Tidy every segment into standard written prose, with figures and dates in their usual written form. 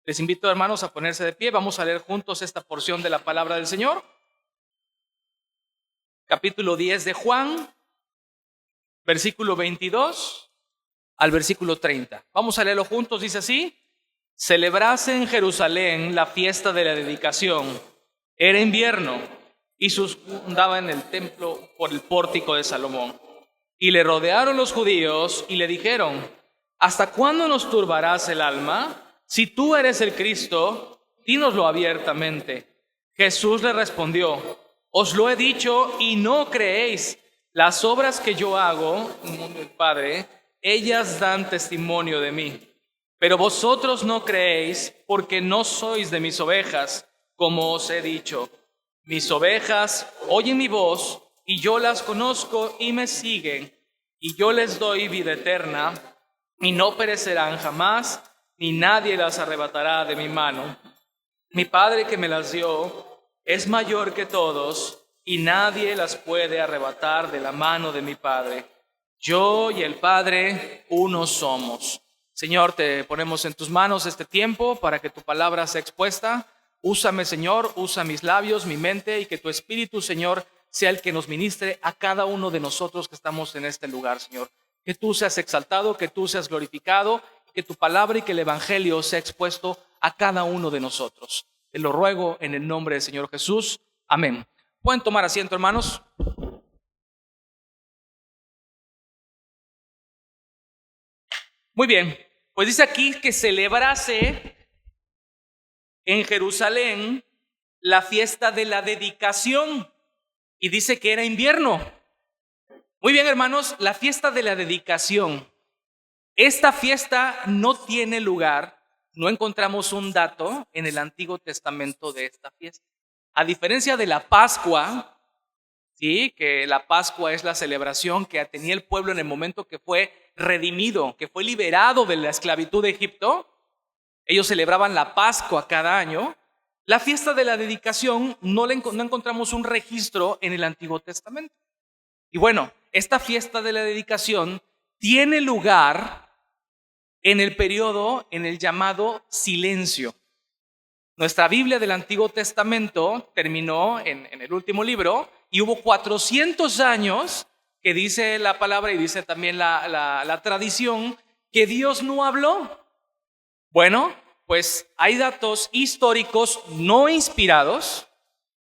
Les invito, hermanos, a ponerse de pie. Vamos a leer juntos esta porción de la palabra del Señor. Capítulo 10 de Juan, versículo 22 al versículo 30. Vamos a leerlo juntos, dice así: celebrase en Jerusalén la fiesta de la dedicación. Era invierno y Jesús andaba en el templo por el pórtico de Salomón. Y le rodearon los judíos y le dijeron: ¿hasta cuándo nos turbarás el alma? Si tú eres el Cristo, dínoslo abiertamente. Jesús le respondió: os lo he dicho y no creéis. Las obras que yo hago en el Padre, ellas dan testimonio de mí. Pero vosotros no creéis porque no sois de mis ovejas, como os he dicho. Mis ovejas oyen mi voz y yo las conozco y me siguen, y yo les doy vida eterna y no perecerán jamás, ni nadie las arrebatará de mi mano. Mi Padre que me las dio es mayor que todos y nadie las puede arrebatar de la mano de mi Padre. Yo y el Padre uno somos. Señor, te ponemos en tus manos este tiempo para que tu palabra sea expuesta. Úsame, Señor, usa mis labios, mi mente, y que tu Espíritu, Señor, sea el que nos ministre a cada uno de nosotros que estamos en este lugar, Señor. Que tú seas exaltado, que tú seas glorificado, que tu palabra y que el Evangelio sea expuesto a cada uno de nosotros. Te lo ruego en el nombre del Señor Jesús. Amén. ¿Pueden tomar asiento, hermanos? Muy bien, pues dice aquí que celebrase en Jerusalén la fiesta de la dedicación, y dice que era invierno. Muy bien, hermanos, la fiesta de la dedicación. Esta fiesta no tiene lugar, no encontramos un dato en el Antiguo Testamento de esta fiesta. A diferencia de la Pascua, ¿sí? Que la Pascua es la celebración que tenía el pueblo en el momento que fue redimido, que fue liberado de la esclavitud de Egipto. Ellos celebraban la Pascua cada año. La fiesta de la dedicación no encontramos un registro en el Antiguo Testamento. Y bueno, esta fiesta de la dedicación tiene lugar en el periodo en el llamado silencio. Nuestra Biblia del Antiguo Testamento terminó en el último libro y hubo 400 años que dice la palabra y dice también la tradición que Dios no habló. Bueno, pues hay datos históricos no inspirados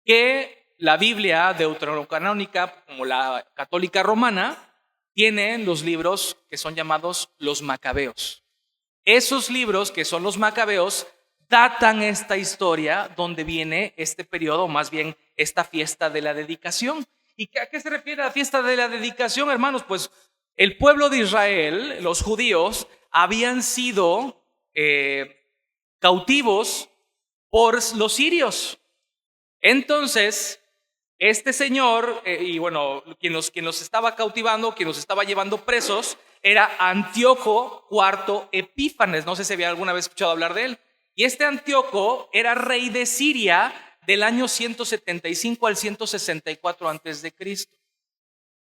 que la Biblia deuterocanónica, como la católica romana, tiene los libros que son llamados los Macabeos. Esos libros que son los Macabeos datan esta historia donde viene este periodo, más bien esta fiesta de la dedicación. ¿Y a qué se refiere la fiesta de la dedicación, hermanos? Pues el pueblo de Israel, los judíos, habían sido cautivos por los sirios. Entonces, este señor, y bueno, quien los estaba cautivando, quien los estaba llevando presos, era Antíoco IV Epífanes. No sé si había alguna vez escuchado hablar de él. Y este Antíoco era rey de Siria del año 175 al 164 antes de Cristo.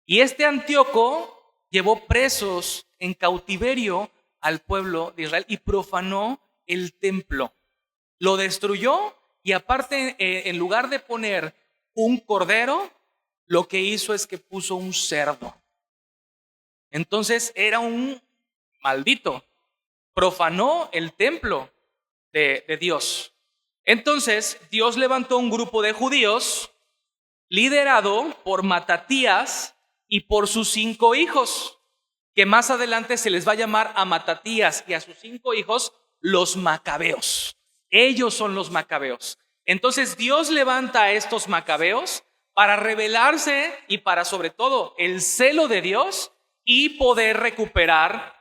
Y este Antíoco llevó presos en cautiverio al pueblo de Israel y profanó el templo. Lo destruyó y aparte, en lugar de poner un cordero, lo que hizo es que puso un cerdo. Entonces era un maldito. Profanó el templo de Dios. Entonces Dios levantó un grupo de judíos liderado por Matatías y por sus 5 hijos, que más adelante se les va a llamar a Matatías y a sus 5 hijos los Macabeos. Ellos son los Macabeos. Entonces Dios levanta a estos Macabeos para rebelarse y para, sobre todo, el celo de Dios y poder recuperar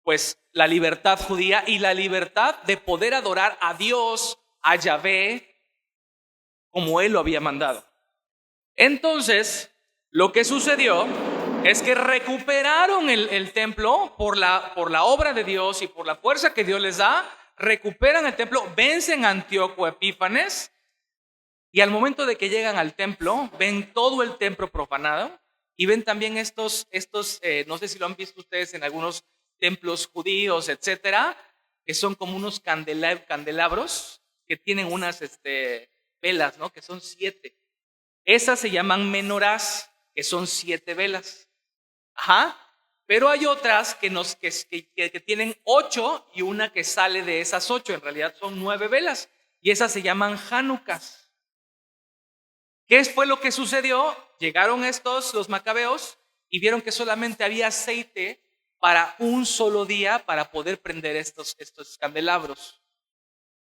pues la libertad judía y la libertad de poder adorar a Dios, a Yahvé, como Él lo había mandado. Entonces, lo que sucedió es que recuperaron el templo por la obra de Dios y por la fuerza que Dios les da. Recuperan el templo, vencen a Antíoco Epífanes, y al momento de que llegan al templo, ven todo el templo profanado y ven también estos no sé si lo han visto ustedes en algunos templos judíos, etcétera, que son como unos candelabros que tienen unas velas, ¿no? Que son 7. Esas se llaman menorás, que son 7 velas. Ajá. Pero hay otras que tienen 8 y una que sale de esas 8. En realidad son 9 velas. Y esas se llaman Hanucas. ¿Qué fue lo que sucedió? Llegaron los macabeos, y vieron que solamente había aceite para un solo día para poder prender estos candelabros.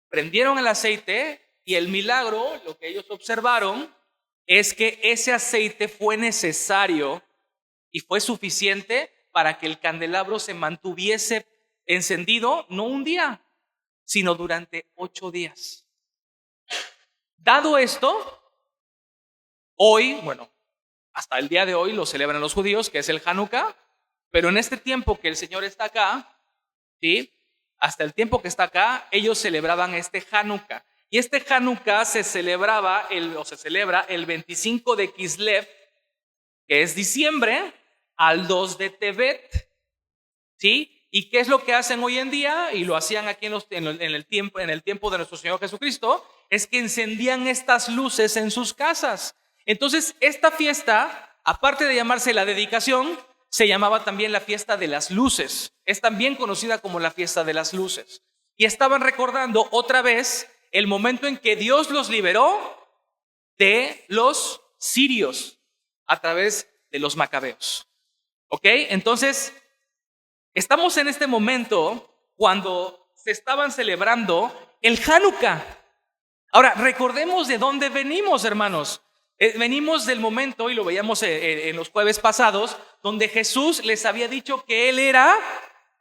Prendieron el aceite y el milagro, lo que ellos observaron, es que ese aceite fue necesario y fue suficiente para que el candelabro se mantuviese encendido, no un día, sino durante 8 días. Dado esto, hoy, bueno, hasta el día de hoy lo celebran los judíos, que es el Hanukkah, pero en este tiempo que el Señor está acá, ¿sí? Hasta el tiempo que está acá, ellos celebraban este Hanukkah. Y este Hanukkah se celebra el 25 de Kislev, que es diciembre, al 2 de Tebet, ¿sí? ¿Y qué es lo que hacen hoy en día? Y lo hacían aquí en el tiempo de nuestro Señor Jesucristo, es que encendían estas luces en sus casas. Entonces, esta fiesta, aparte de llamarse la dedicación, se llamaba también la fiesta de las luces. Es también conocida como la fiesta de las luces. Y estaban recordando otra vez el momento en que Dios los liberó de los sirios a través de los macabeos. ¿Ok? Entonces, estamos en este momento cuando se estaban celebrando el Hanukkah. Ahora, recordemos de dónde venimos, hermanos. Venimos del momento, y lo veíamos en los jueves pasados, donde Jesús les había dicho que Él era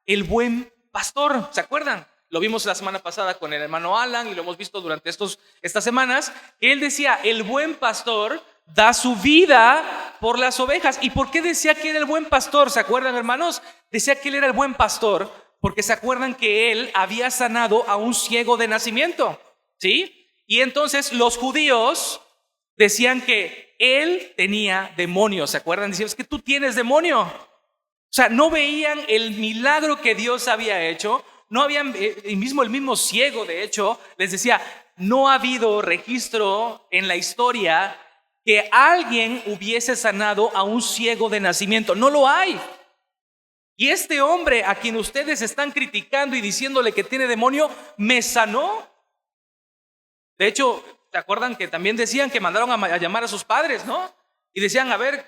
el buen pastor. ¿Se acuerdan? Lo vimos la semana pasada con el hermano Alan y lo hemos visto durante estas semanas. Él decía, el buen pastor da su vida por las ovejas. ¿Y por qué decía que era el buen pastor? ¿Se acuerdan, hermanos? Decía que Él era el buen pastor porque se acuerdan que Él había sanado a un ciego de nacimiento, ¿sí? Y entonces los judíos decían que Él tenía demonios. ¿Se acuerdan? Decían, es que tú tienes demonio. O sea, no veían el milagro que Dios había hecho. No habían, el mismo ciego, de hecho, les decía, no ha habido registro en la historia que alguien hubiese sanado a un ciego de nacimiento. No lo hay. Y este hombre a quien ustedes están criticando y diciéndole que tiene demonio, me sanó. De hecho, ¿se acuerdan que también decían que mandaron a llamar a sus padres, no? Y decían, a ver,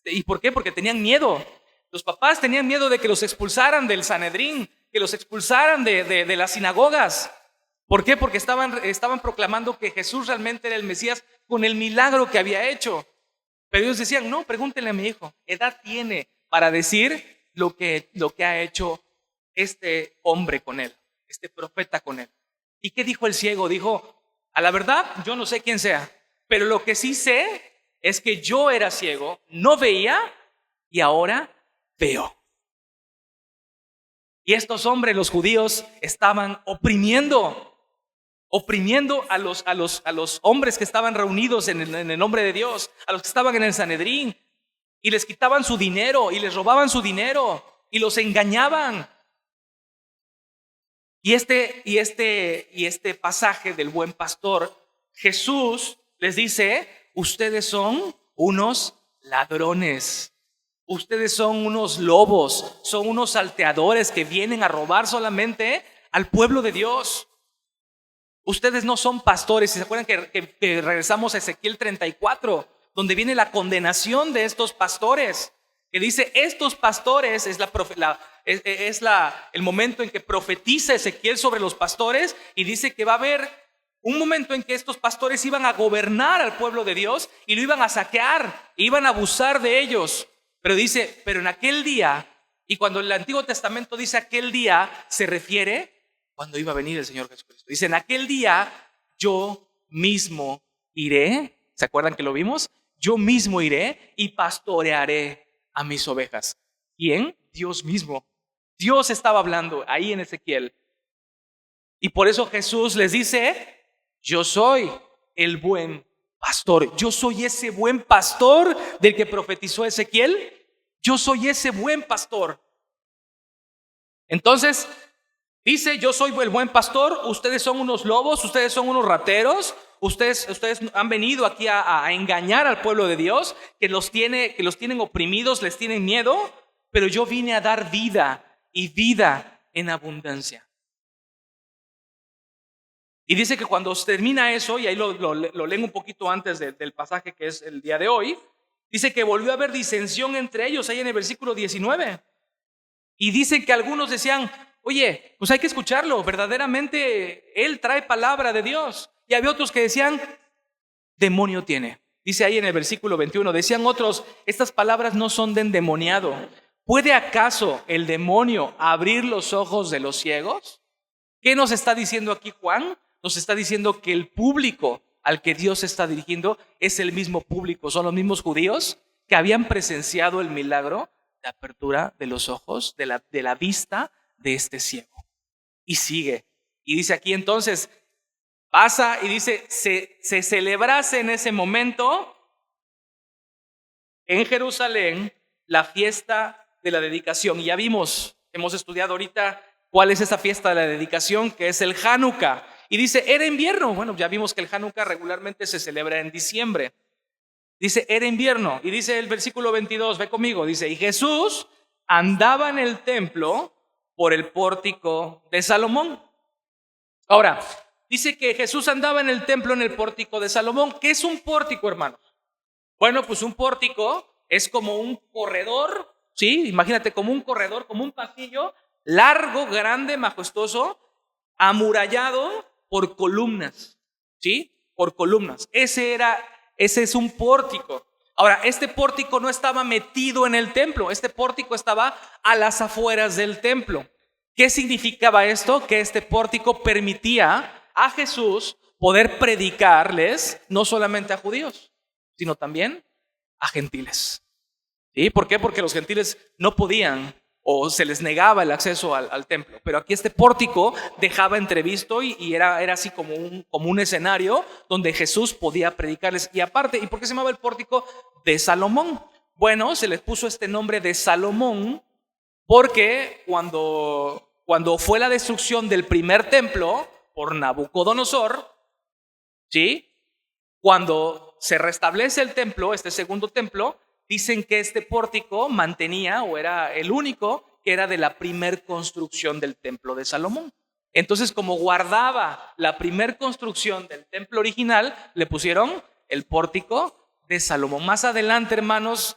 ¿y por qué? Porque tenían miedo. Los papás tenían miedo de que los expulsaran del Sanedrín, que los expulsaran de las sinagogas. ¿Por qué? Porque estaban proclamando que Jesús realmente era el Mesías con el milagro que había hecho. Pero ellos decían, no, pregúntenle a mi hijo, edad tiene para decir lo que ha hecho este hombre con él, este profeta con él. ¿Y qué dijo el ciego? Dijo, a la verdad, yo no sé quién sea, pero lo que sí sé es que yo era ciego, no veía y ahora veo. Y estos hombres, los judíos, estaban oprimiendo a los hombres que estaban reunidos en el nombre de Dios, a los que estaban en el Sanedrín, y les quitaban su dinero, y les robaban su dinero, y los engañaban. Y este pasaje del buen pastor, Jesús les dice, ustedes son unos ladrones, ustedes son unos lobos, son unos salteadores que vienen a robar solamente al pueblo de Dios. Ustedes no son pastores. ¿Se acuerdan que regresamos a Ezequiel 34, donde viene la condenación de estos pastores? Que dice, estos pastores es el momento en que profetiza Ezequiel sobre los pastores, y dice que va a haber un momento en que estos pastores iban a gobernar al pueblo de Dios y lo iban a saquear, iban a abusar de ellos. Pero dice, pero en aquel día, y cuando el Antiguo Testamento dice aquel día, se refiere cuando iba a venir el Señor Jesucristo. Dice, en aquel día yo mismo iré. ¿Se acuerdan que lo vimos? Yo mismo iré y pastorearé a mis ovejas. ¿Quién? Dios mismo. Dios estaba hablando ahí en Ezequiel. Y por eso Jesús les dice, yo soy el buen pastor. Yo soy ese buen pastor del que profetizó Ezequiel. Yo soy ese buen pastor. Entonces, Dice, yo soy el buen pastor, ustedes son unos lobos, ustedes son unos rateros, ustedes han venido aquí a engañar al pueblo de Dios, que los tienen oprimidos, les tienen miedo, pero yo vine a dar vida y vida en abundancia. Y dice que cuando termina eso, y ahí lo leen un poquito antes del pasaje que es el día de hoy, dice que volvió a haber disensión entre ellos, ahí en el versículo 19. Y dicen que algunos decían, oye, pues hay que escucharlo, verdaderamente él trae palabra de Dios. Y había otros que decían, demonio tiene. Dice ahí en el versículo 21, decían otros, estas palabras no son de endemoniado. ¿Puede acaso el demonio abrir los ojos de los ciegos? ¿Qué nos está diciendo aquí Juan? Nos está diciendo que el público al que Dios está dirigiendo es el mismo público, son los mismos judíos que habían presenciado el milagro de apertura de los ojos, de la vista de este ciego. Y sigue, y dice aquí entonces, pasa y dice, se celebrase en ese momento en Jerusalén la fiesta de la dedicación. Y ya hemos estudiado ahorita cuál es esa fiesta de la dedicación, que es el Hanukkah. Y dice, era invierno. Bueno, ya vimos que el Hanukkah regularmente se celebra en diciembre. Dice, era invierno. Y dice el versículo 22, ve conmigo, dice, y Jesús andaba en el templo por el pórtico de Salomón. Ahora, dice que Jesús andaba en el templo en el pórtico de Salomón. ¿Qué es un pórtico, hermanos? Bueno, pues un pórtico es como un corredor, ¿sí? Imagínate como un corredor, como un pasillo largo, grande, majestuoso, amurallado por columnas, ¿sí? Por columnas. Ese es un pórtico. Ahora, este pórtico no estaba metido en el templo, este pórtico estaba a las afueras del templo. ¿Qué significaba esto? Que este pórtico permitía a Jesús poder predicarles no solamente a judíos, sino también a gentiles. ¿Sí? ¿Por qué? Porque los gentiles no podían o se les negaba el acceso al templo. Pero aquí este pórtico dejaba entrevisto y era así como un escenario donde Jesús podía predicarles. Y aparte, ¿y por qué se llamaba el pórtico de Salomón? Bueno, se les puso este nombre de Salomón porque cuando fue la destrucción del primer templo por Nabucodonosor, ¿sí? Cuando se restablece el templo, este segundo templo, dicen que este pórtico mantenía o era el único que era de la primer construcción del templo de Salomón. Entonces, como guardaba la primer construcción del templo original, le pusieron el pórtico de Salomón. Más adelante, hermanos,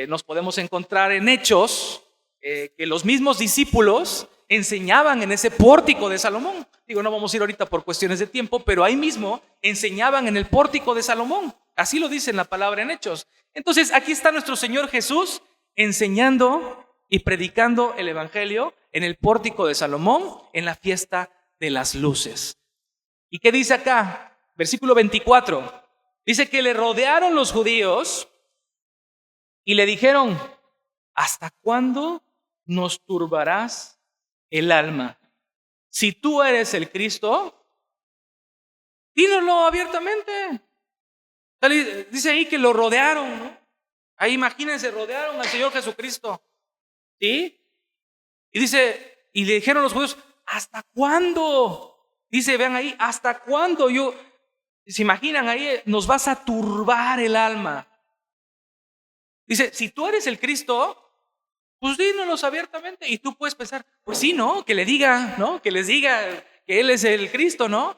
nos podemos encontrar en Hechos que los mismos discípulos enseñaban en ese pórtico de Salomón. Digo, no vamos a ir ahorita por cuestiones de tiempo, pero ahí mismo enseñaban en el pórtico de Salomón. Así lo dice en la palabra en Hechos. Entonces, aquí está nuestro Señor Jesús enseñando y predicando el evangelio en el pórtico de Salomón en la fiesta de las luces. ¿Y qué dice acá? Versículo 24. Dice que le rodearon los judíos y le dijeron, ¿hasta cuándo nos turbarás el alma? Si tú eres el Cristo, dínoslo abiertamente. Dice ahí que lo rodearon, ¿no? Ahí imagínense, rodearon al Señor Jesucristo, ¿sí? Y dice, y le dijeron los judíos, ¿hasta cuándo? Dice, vean ahí, ¿hasta cuándo? Se imaginan ahí, nos vas a turbar el alma. Dice, si tú eres el Cristo, pues dínoslos abiertamente. Y tú puedes pensar, pues sí, ¿no? Que le diga, ¿no? Que les diga que Él es el Cristo, ¿no?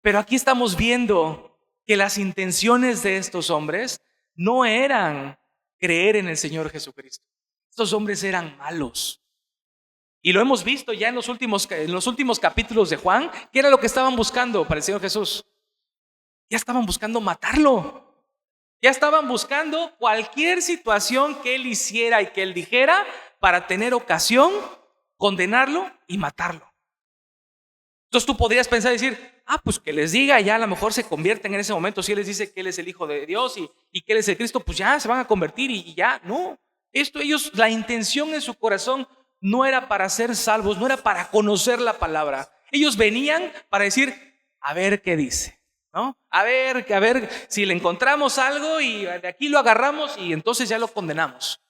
Pero aquí estamos viendo que las intenciones de estos hombres no eran creer en el Señor Jesucristo. Estos hombres eran malos. Y lo hemos visto ya en los últimos capítulos de Juan. ¿Qué era lo que estaban buscando para el Señor Jesús? Ya estaban buscando matarlo. Ya estaban buscando cualquier situación que Él hiciera y que Él dijera para tener ocasión, condenarlo y matarlo. Entonces tú podrías pensar y decir, pues que les diga, ya a lo mejor se convierten en ese momento. Si Él les dice que Él es el Hijo de Dios y que Él es el Cristo, pues ya se van a convertir y ya. No, la intención en su corazón no era para ser salvos, no era para conocer la palabra. Ellos venían para decir, a ver qué dice, ¿no? A ver si le encontramos algo y de aquí lo agarramos y entonces ya lo condenamos.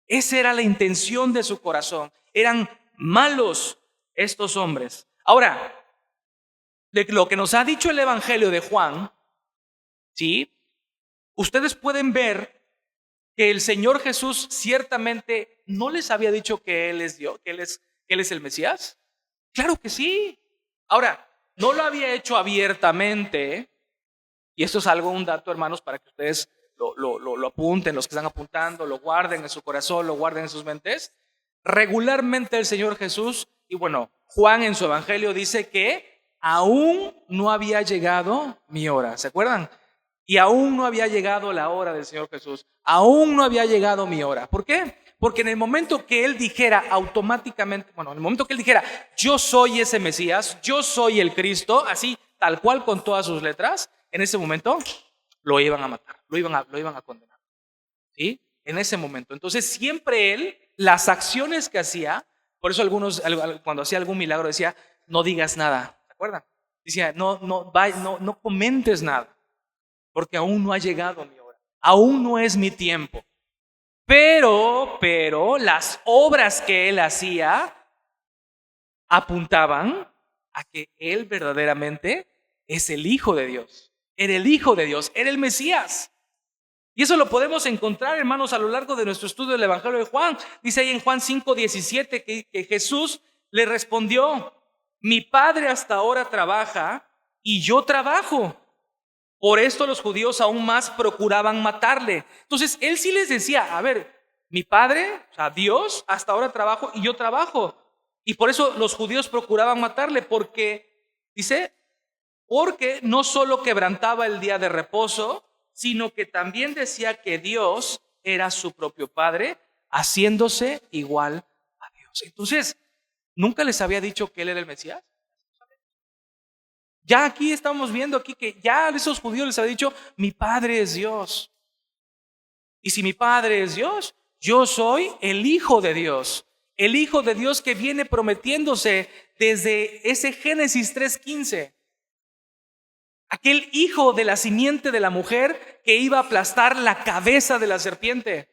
Esa era la intención de su corazón. Eran malos, estos hombres. Ahora, de lo que nos ha dicho el Evangelio de Juan, ¿sí? Ustedes pueden ver que el Señor Jesús ciertamente no les había dicho que Él es Dios, que Él es el Mesías. Claro que sí. Ahora, no lo había hecho abiertamente, y esto es un dato, hermanos, para que ustedes lo apunten, los que están apuntando, lo guarden en su corazón, lo guarden en sus mentes. Regularmente el Señor Jesús, y bueno, Juan en su Evangelio dice que aún no había llegado mi hora. ¿Se acuerdan? Y aún no había llegado la hora del Señor Jesús. Aún no había llegado mi hora. ¿Por qué? Porque en el momento que Él dijera automáticamente, en el momento que Él dijera, yo soy ese Mesías, yo soy el Cristo, así, tal cual con todas sus letras, en ese momento lo iban a matar, lo iban a condenar. ¿Sí? En ese momento. Entonces siempre Él, las acciones que hacía, por eso cuando hacía algún milagro decía, no digas nada. ¿Se acuerdan? Decía, no comentes nada, porque aún no ha llegado mi hora, aún no es mi tiempo. Pero las obras que Él hacía apuntaban a que Él verdaderamente es el Hijo de Dios. Era el Hijo de Dios, era el Mesías. Y eso lo podemos encontrar, hermanos, a lo largo de nuestro estudio del Evangelio de Juan. Dice ahí en Juan 5:17 que Jesús le respondió, mi Padre hasta ahora trabaja y yo trabajo. Por esto los judíos aún más procuraban matarle. Entonces, Él sí les decía, a ver, mi Padre, o sea, Dios, hasta ahora trabajo y yo trabajo. Y por eso los judíos procuraban matarle, porque no solo quebrantaba el día de reposo, sino que también decía que Dios era su propio Padre, haciéndose igual a Dios. Entonces, ¿nunca les había dicho que Él era el Mesías? Ya aquí estamos viendo que ya a esos judíos les había dicho, mi Padre es Dios. Y si mi Padre es Dios, yo soy el Hijo de Dios. El Hijo de Dios que viene prometiéndose desde ese Génesis 3:15. Aquel hijo de la simiente de la mujer que iba a aplastar la cabeza de la serpiente.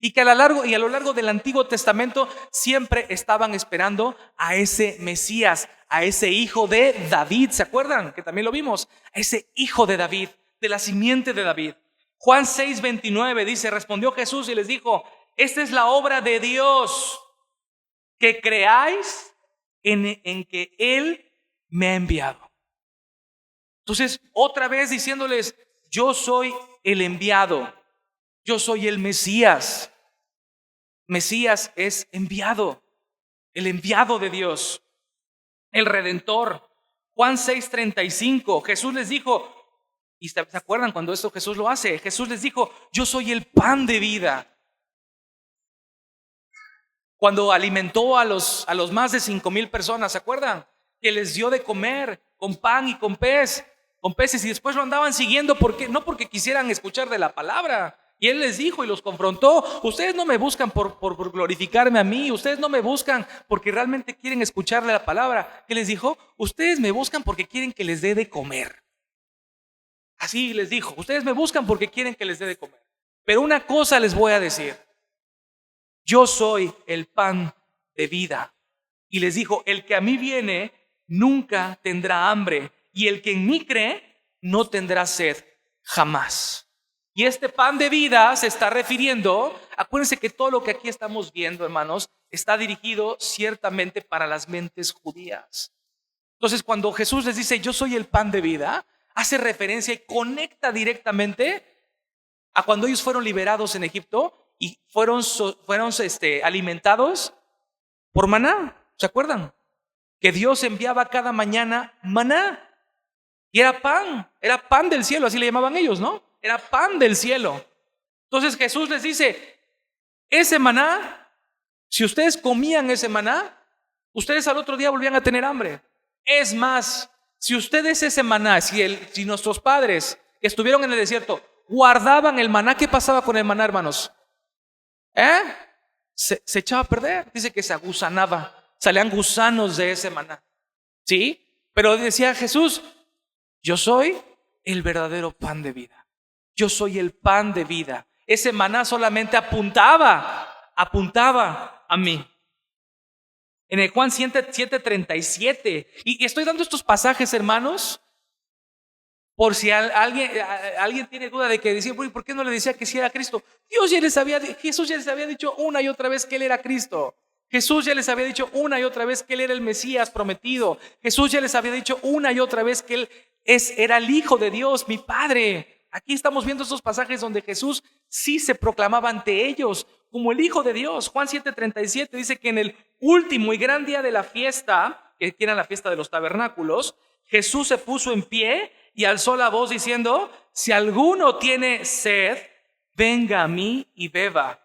Y que a lo largo del Antiguo Testamento siempre estaban esperando a ese Mesías, a ese hijo de David. ¿Se acuerdan? Que también lo vimos. A ese hijo de David, de la simiente de David. Juan 6:29 dice, respondió Jesús y les dijo, esta es la obra de Dios, que creáis en que Él me ha enviado. Entonces, otra vez diciéndoles, yo soy el enviado, yo soy el Mesías. Mesías es enviado, el enviado de Dios, el Redentor. Juan 6:35, Jesús les dijo, y se acuerdan cuando esto Jesús lo hace, Jesús les dijo, yo soy el pan de vida. Cuando alimentó a los más de 5,000 personas, ¿se acuerdan? Que les dio de comer con pan y con peces, y después lo andaban siguiendo no porque quisieran escuchar de la palabra. Y Él les dijo y los confrontó, ustedes no me buscan por glorificarme a mí, ustedes no me buscan porque realmente quieren escucharle la palabra. ¿Qué les dijo? Ustedes me buscan porque quieren que les dé de comer. Así les dijo, ustedes me buscan porque quieren que les dé de comer. Pero una cosa les voy a decir, yo soy el pan de vida. Y les dijo, el que a mí viene nunca tendrá hambre, y el que en mí cree no tendrá sed jamás. Y este pan de vida se está refiriendo, acuérdense que todo lo que aquí estamos viendo, hermanos, está dirigido ciertamente para las mentes judías. Entonces, cuando Jesús les dice, yo soy el pan de vida, hace referencia y conecta directamente a cuando ellos fueron liberados en Egipto y fueron alimentados por maná. ¿Se acuerdan? Que Dios enviaba cada mañana maná. Y era pan del cielo, así le llamaban ellos, ¿no? Era pan del cielo. Entonces Jesús les dice, ese maná, si ustedes comían ese maná, ustedes al otro día volvían a tener hambre. Es más, si ustedes ese maná, si nuestros padres que estuvieron en el desierto guardaban el maná, ¿qué pasaba con el maná, hermanos? Se echaba a perder. Dice que se agusanaba, salían gusanos de ese maná. ¿Sí? Pero decía Jesús, yo soy el verdadero pan de vida. Yo soy el pan de vida. Ese maná solamente apuntaba a mí. En el Juan 7:37. Y estoy dando estos pasajes, hermanos, por si alguien tiene duda de que decía, ¿por qué no le decía que sí era Cristo? Jesús ya les había dicho una y otra vez que Él era Cristo. Jesús ya les había dicho una y otra vez que Él era el Mesías prometido. Jesús ya les había dicho una y otra vez que Él era el Hijo de Dios, mi Padre. Aquí estamos viendo estos pasajes donde Jesús sí se proclamaba ante ellos como el Hijo de Dios. Juan 7:37 dice que en el último y gran día de la fiesta, que era la fiesta de los tabernáculos, Jesús se puso en pie y alzó la voz diciendo: si alguno tiene sed, venga a mí y beba.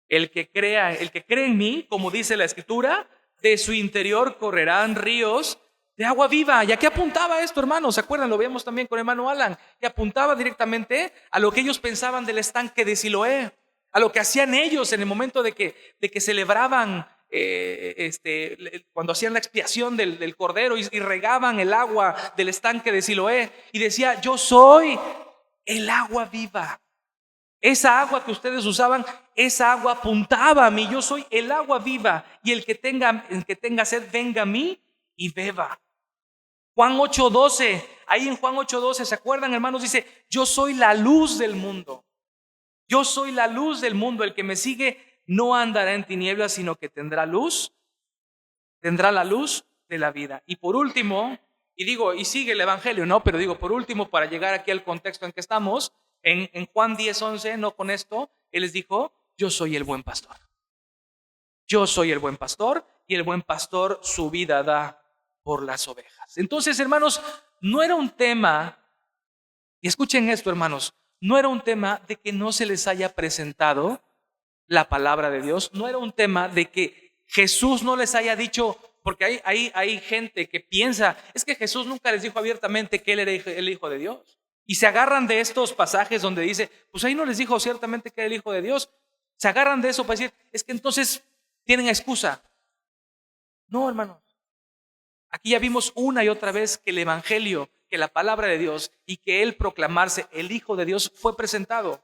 El que cree en mí, como dice la Escritura, de su interior correrán ríos de agua viva. ¿Y a qué apuntaba esto, hermanos? ¿Se acuerdan? Lo vemos también con hermano Alan, que apuntaba directamente a lo que ellos pensaban del estanque de Siloé, a lo que hacían ellos en el momento de que celebraban, cuando hacían la expiación del cordero y regaban el agua del estanque de Siloé, y decía: yo soy el agua viva. Esa agua que ustedes usaban, esa agua apuntaba a mí. Yo soy el agua viva, y el que tenga sed, venga a mí y beba. Juan 8:12, ahí en Juan 8:12, ¿se acuerdan, hermanos? Dice: yo soy la luz del mundo. Yo soy la luz del mundo. El que me sigue no andará en tinieblas, sino que tendrá la luz de la vida. Y por último, y sigue el evangelio, ¿no? Pero digo, por último, para llegar aquí al contexto en que estamos, en Juan 10:11, no con esto, Él les dijo: yo soy el buen pastor. Yo soy el buen pastor, y el buen pastor su vida da por las ovejas. Entonces, hermanos, no era un tema, y escuchen esto, hermanos, no era un tema de que no se les haya presentado la palabra de Dios. No era un tema de que Jesús no les haya dicho, porque hay gente que piensa, es que Jesús nunca les dijo abiertamente que Él era el Hijo de Dios. Y se agarran de estos pasajes donde dice, pues ahí no les dijo ciertamente que era el Hijo de Dios. Se agarran de eso para decir, es que entonces tienen excusa. No, hermanos. Aquí ya vimos una y otra vez que el evangelio, que la palabra de Dios y que Él proclamarse el Hijo de Dios fue presentado.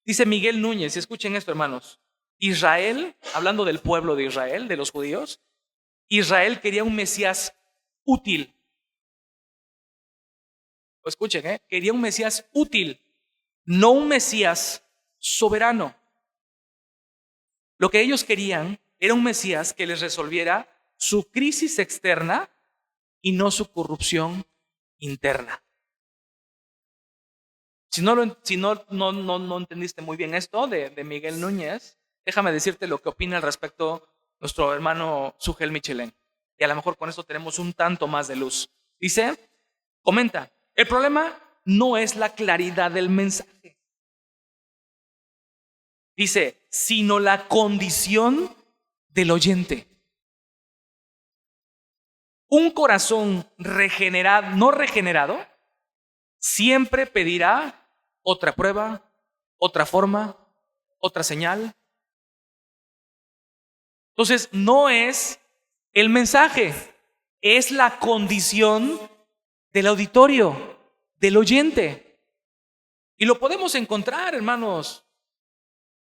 Dice Miguel Núñez, y escuchen esto, hermanos: Israel, hablando del pueblo de Israel, de los judíos, Israel quería un Mesías útil. Lo escuchen, quería un Mesías útil, no un Mesías soberano. Lo que ellos querían era un Mesías que les resolviera su crisis externa y no su corrupción interna. Si no entendiste muy bien esto de Miguel Núñez, déjame decirte lo que opina al respecto nuestro hermano Sugel Michelén. Y a lo mejor con esto tenemos un tanto más de luz. Comenta: el problema no es la claridad del mensaje. Dice, sino la condición del oyente. Un corazón no regenerado, siempre pedirá otra prueba, otra forma, otra señal. Entonces, no es el mensaje, es la condición del auditorio, del oyente. Y lo podemos encontrar, hermanos.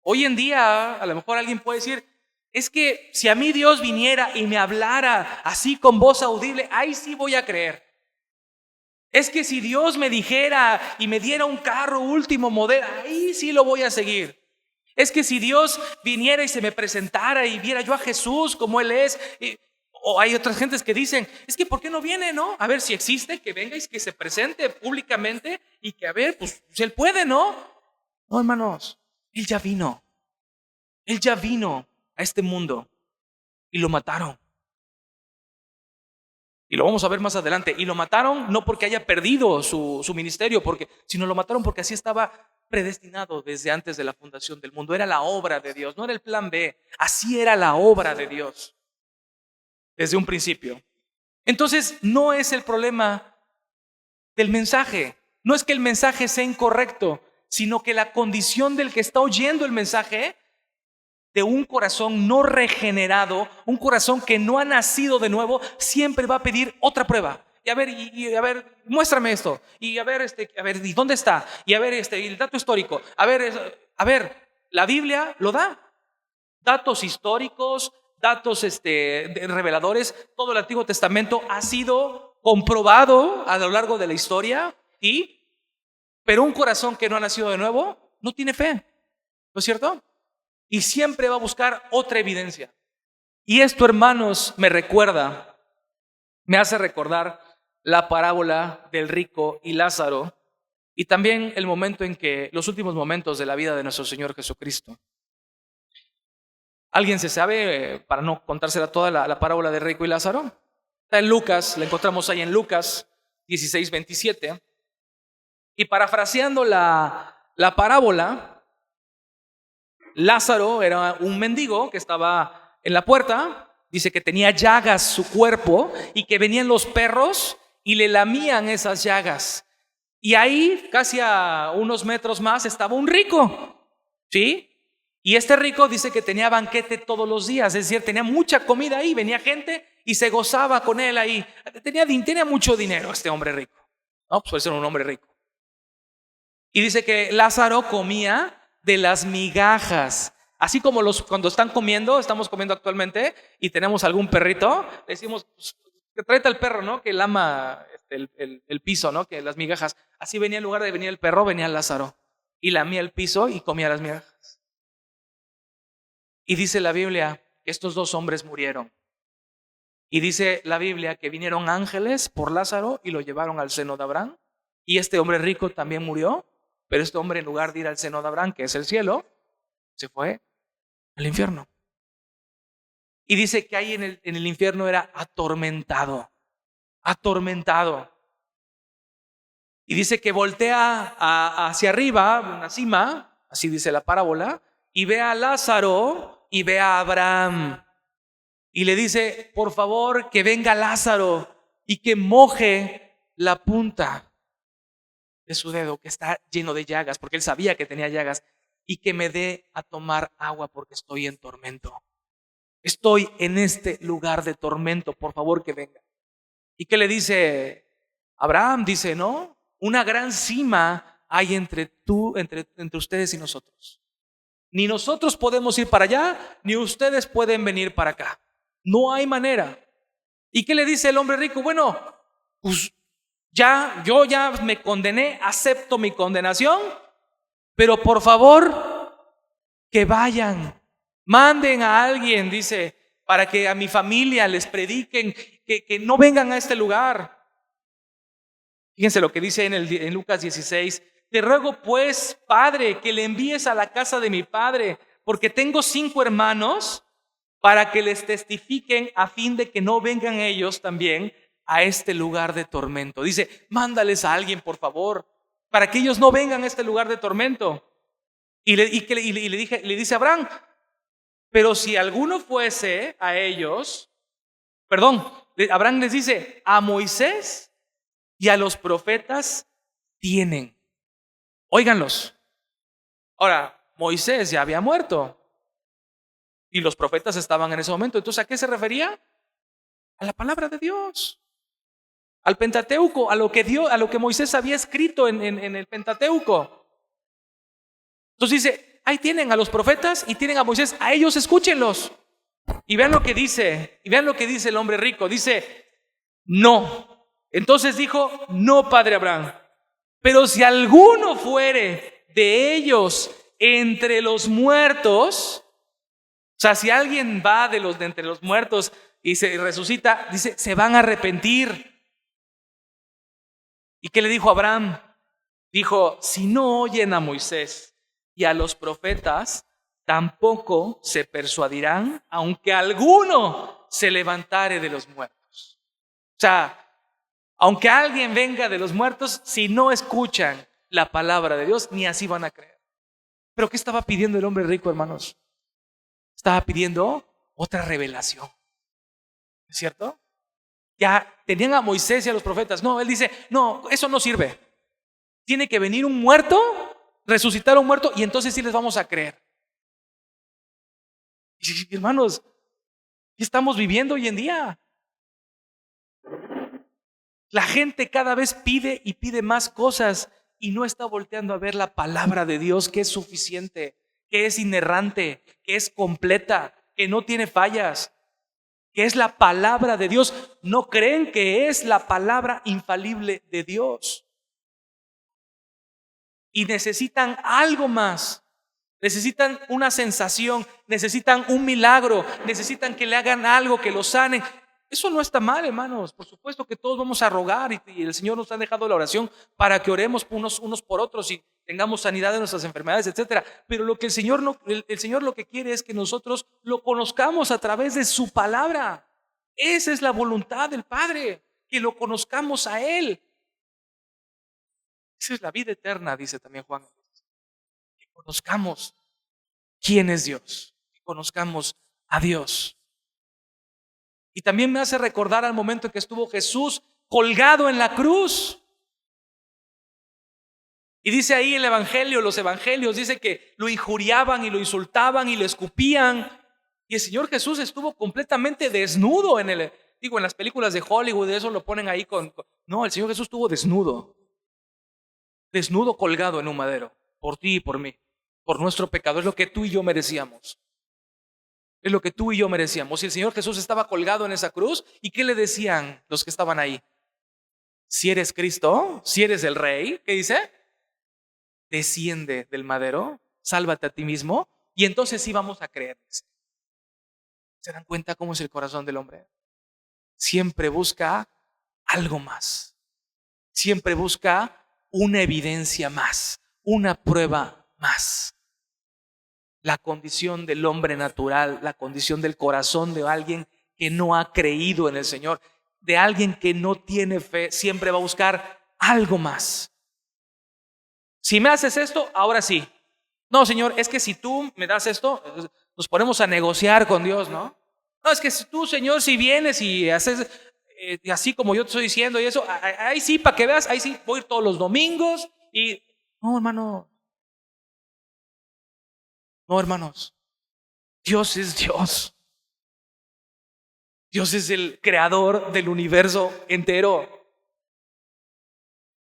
Hoy en día, a lo mejor alguien puede decir, es que si a mí Dios viniera y me hablara así con voz audible, ahí sí voy a creer. Es que si Dios me dijera y me diera un carro último modelo, ahí sí lo voy a seguir. Es que si Dios viniera y se me presentara y viera yo a Jesús como Él es. O hay otras gentes que dicen, es que ¿por qué no viene, no? A ver si existe, que venga y que se presente públicamente y que a ver, pues si Él puede, ¿no? No, hermanos, Él ya vino. Él ya vino a este mundo y lo mataron. Y lo vamos a ver más adelante. Y lo mataron no porque haya perdido su ministerio, sino lo mataron porque así estaba predestinado desde antes de la fundación del mundo. Era la obra de Dios, no era el plan B. Así era la obra de Dios desde un principio. Entonces, no es el problema del mensaje. No es que el mensaje sea incorrecto, sino que la condición del que está oyendo el mensaje, de un corazón no regenerado, un corazón que no ha nacido de nuevo, siempre va a pedir otra prueba. Y a ver, muéstrame esto. Y a ver, ¿y dónde está? Y a ver, el dato histórico. A ver, la Biblia lo da. Datos históricos, datos reveladores. Todo el Antiguo Testamento ha sido comprobado a lo largo de la historia, pero un corazón que no ha nacido de nuevo no tiene fe, ¿no es cierto? Y siempre va a buscar otra evidencia. Y esto, hermanos, me hace recordar la parábola del rico y Lázaro, y también el momento en que, los últimos momentos de la vida de nuestro Señor Jesucristo. ¿Alguien se sabe, para no contársela toda, la parábola del rico y Lázaro? Está en Lucas, la encontramos ahí en Lucas 16:27. Y parafraseando la parábola, Lázaro era un mendigo que estaba en la puerta. Dice que tenía llagas su cuerpo y que venían los perros y le lamían esas llagas. Y ahí, casi a unos metros más, estaba un rico, ¿sí? Y este rico dice que tenía banquete todos los días, es decir, tenía mucha comida ahí, venía gente y se gozaba con él ahí. Tenía mucho dinero este hombre rico, ¿no? Pues puede ser un hombre rico. Y dice que Lázaro comía de las migajas. Así como cuando estamos comiendo actualmente y tenemos algún perrito, le decimos, pues, que tráete al perro, ¿no? Que lama el piso, ¿no? Que las migajas. Así venía, en lugar de venir el perro, venía Lázaro y lamía el piso y comía las migajas. Y dice la Biblia que estos dos hombres murieron. Y dice la Biblia que vinieron ángeles por Lázaro y lo llevaron al seno de Abraham. Y este hombre rico también murió, pero este hombre, en lugar de ir al seno de Abraham, que es el cielo, se fue al infierno. Y dice que ahí en el infierno era atormentado. Y dice que voltea hacia arriba, una cima, así dice la parábola, y ve a Lázaro y ve a Abraham. Y le dice, por favor, que venga Lázaro y que moje la punta de su dedo, que está lleno de llagas, porque él sabía que tenía llagas, y que me dé a tomar agua porque estoy en tormento. Estoy en este lugar de tormento, por favor que venga. ¿Y qué le dice Abraham? Dice, no, una gran cima hay entre ustedes y nosotros. Ni nosotros podemos ir para allá, ni ustedes pueden venir para acá. No hay manera. ¿Y qué le dice el hombre rico? Bueno, pues yo ya me condené, acepto mi condenación, pero por favor, que vayan, manden a alguien, dice, para que a mi familia les prediquen, que no vengan a este lugar. Fíjense lo que dice en Lucas 16. Te ruego pues, Padre, que le envíes a la casa de mi padre, porque tengo 5 hermanos, para que les testifiquen a fin de que no vengan ellos también a este lugar de tormento. Dice, mándales a alguien, por favor, para que ellos no vengan a este lugar de tormento. Y le dice a Abraham, pero si alguno fuese a ellos, Abraham les dice, a Moisés y a los profetas tienen. Óiganlos. Ahora, Moisés ya había muerto y los profetas estaban en ese momento. Entonces, ¿a qué se refería? A la palabra de Dios, al Pentateuco, a lo que Moisés había escrito en el Pentateuco. Entonces dice, ahí tienen a los profetas y tienen a Moisés, a ellos escúchenlos. Y vean lo que dice el hombre rico. Dice, no. Entonces dijo, no, padre Abraham, pero si alguno fuere de ellos entre los muertos, o sea, si alguien va de entre los muertos y se resucita, dice, se van a arrepentir. ¿Y qué le dijo Abraham? Dijo, si no oyen a Moisés y a los profetas, tampoco se persuadirán, aunque alguno se levantare de los muertos. O sea, aunque alguien venga de los muertos, si no escuchan la palabra de Dios, ni así van a creer. ¿Pero qué estaba pidiendo el hombre rico, hermanos? Estaba pidiendo otra revelación. ¿Es cierto? Ya tenían a Moisés y a los profetas. No, él dice, no, eso no sirve. Tiene que venir un muerto, resucitar a un muerto, y entonces sí les vamos a creer. Y, hermanos, ¿qué estamos viviendo hoy en día? La gente cada vez pide y pide más cosas y no está volteando a ver la palabra de Dios, que es suficiente, que es inerrante, que es completa, que no tiene fallas, que es la palabra de Dios. No creen que es la palabra infalible de Dios. Y necesitan algo más. Necesitan una sensación, necesitan un milagro, necesitan que le hagan algo, que lo sanen. Eso no está mal, hermanos. Por supuesto que todos vamos a rogar y el Señor nos ha dejado la oración para que oremos unos por otros y tengamos sanidad de nuestras enfermedades, etcétera. Pero lo que el Señor lo que quiere es que nosotros lo conozcamos a través de su palabra. Esa es la voluntad del Padre, que lo conozcamos a Él. Esa es la vida eterna, dice también Juan. Que conozcamos quién es Dios, que conozcamos a Dios. Y también me hace recordar al momento en que estuvo Jesús colgado en la cruz. Y dice ahí el Evangelio, los evangelios, dice que lo injuriaban y lo insultaban y lo escupían. Y el Señor Jesús estuvo completamente desnudo en las películas de Hollywood, eso lo ponen ahí No, el Señor Jesús estuvo desnudo colgado en un madero, por ti y por mí, por nuestro pecado. Es lo que tú y yo merecíamos. Es lo que tú y yo merecíamos. Y el Señor Jesús estaba colgado en esa cruz. ¿Y qué le decían los que estaban ahí? Si eres Cristo, si eres el Rey, ¿qué dice? Desciende del madero, sálvate a ti mismo. Y entonces sí vamos a creerles. ¿Se dan cuenta cómo es el corazón del hombre? Siempre busca algo más. Siempre busca una evidencia más, una prueba más. La condición del hombre natural, la condición del corazón de alguien que no ha creído en el Señor, de alguien que no tiene fe, siempre va a buscar algo más. Si me haces esto, ahora sí. No, Señor, es que si tú me das esto, nos ponemos a negociar con Dios, ¿no? No, es que si tú, Señor, si vienes y haces así como yo te estoy diciendo y eso, ahí sí, para que veas, ahí sí, voy a ir todos los domingos y... No, hermano. No, hermanos. Dios es Dios. Dios es el creador del universo entero,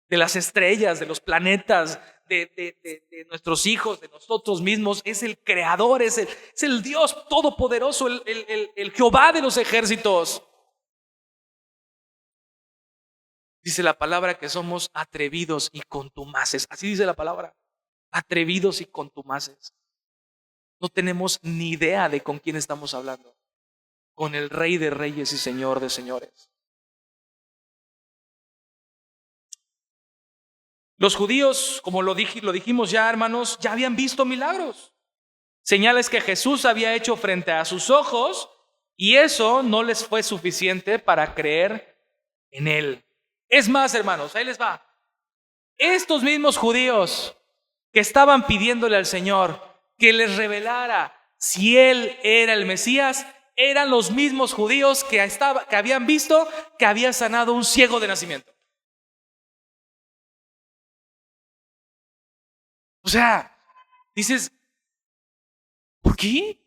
de las estrellas, de los planetas, de nuestros hijos, de nosotros mismos. Es el creador, es el Dios todopoderoso, el Jehová de los ejércitos. Dice la palabra que somos atrevidos y contumaces. Así dice la palabra. Atrevidos y contumaces. No tenemos ni idea de con quién estamos hablando. Con el Rey de Reyes y Señor de Señores. Los judíos, como lo dijimos ya, hermanos, ya habían visto milagros. Señales que Jesús había hecho frente a sus ojos, y eso no les fue suficiente para creer en Él. Es más, hermanos, ahí les va. Estos mismos judíos que estaban pidiéndole al Señor que les revelara si Él era el Mesías, eran los mismos judíos que habían visto que había sanado un ciego de nacimiento. O sea, dices, ¿por qué?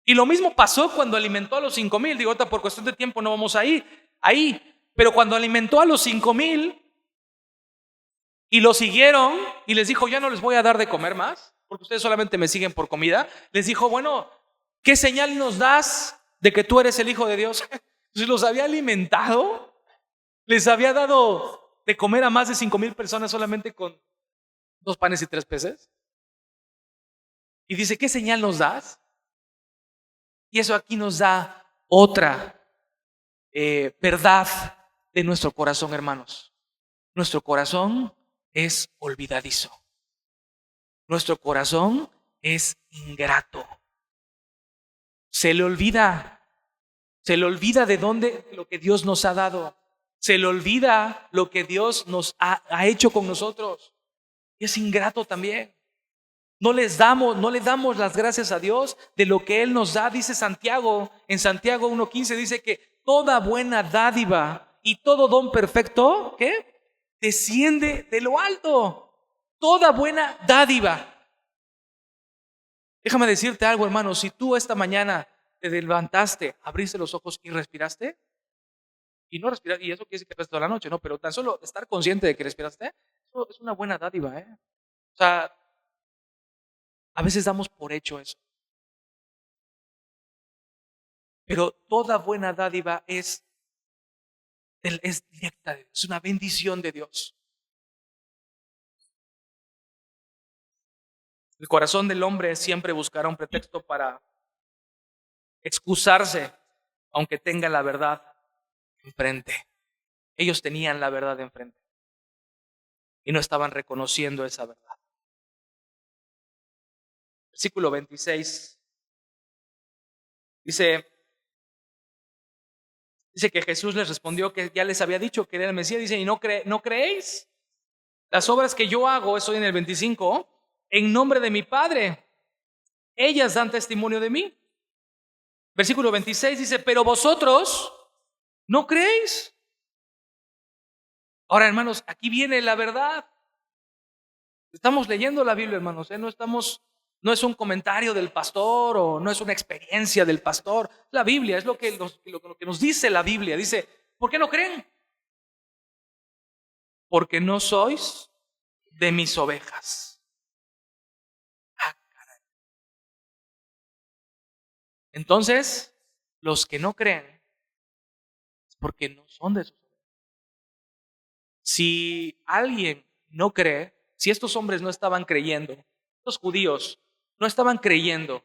Y lo mismo pasó cuando alimentó a los 5,000. Digo, ahorita por cuestión de tiempo no vamos a ir ahí. Pero cuando alimentó a los 5,000 y lo siguieron y les dijo, ya no les voy a dar de comer más, porque ustedes solamente me siguen por comida. Les dijo, bueno, ¿qué señal nos das de que tú eres el Hijo de Dios? Entonces los había alimentado, les había dado de comer a más de 5,000 personas solamente con 2 panes y 3 peces. Y dice, ¿qué señal nos das? Y eso aquí nos da otra verdad de nuestro corazón, hermanos. Nuestro corazón es olvidadizo. Nuestro corazón es ingrato. Se le olvida de dónde lo que Dios nos ha dado. Se le olvida lo que Dios nos ha hecho con nosotros. Y es ingrato también. No le damos las gracias a Dios de lo que Él nos da. Dice Santiago, en Santiago 1:15 dice que toda buena dádiva y todo don perfecto, ¿qué? Desciende de lo alto. Toda buena dádiva. Déjame decirte algo, hermano. Si tú esta mañana te levantaste, abriste los ojos y respiraste, y no respiraste, y eso quiere decir que respiraste toda la noche, ¿no? Pero tan solo estar consciente de que respiraste, eso es una buena dádiva, ¿eh? O sea, A veces damos por hecho eso. Pero toda buena dádiva es directa, es una bendición de Dios. El corazón del hombre siempre buscará un pretexto para excusarse, aunque tenga la verdad enfrente. Ellos tenían la verdad enfrente y no estaban reconociendo esa verdad. Versículo 26 dice que Jesús les respondió que ya les había dicho que era el Mesías. Dice, ¿y no creéis? Las obras que yo hago, estoy en el 25, en nombre de mi Padre, ellas dan testimonio de mí. Versículo 26 dice, pero vosotros no creéis. Ahora, hermanos, aquí viene la verdad. Estamos leyendo la Biblia, hermanos, no es un comentario del pastor o no es una experiencia del pastor. La Biblia es lo que nos dice la Biblia. Dice, ¿por qué no creen? Porque no sois de mis ovejas. Entonces, los que no creen es porque no son de sus ovejas. Si alguien no cree, si estos hombres no estaban creyendo, los judíos no estaban creyendo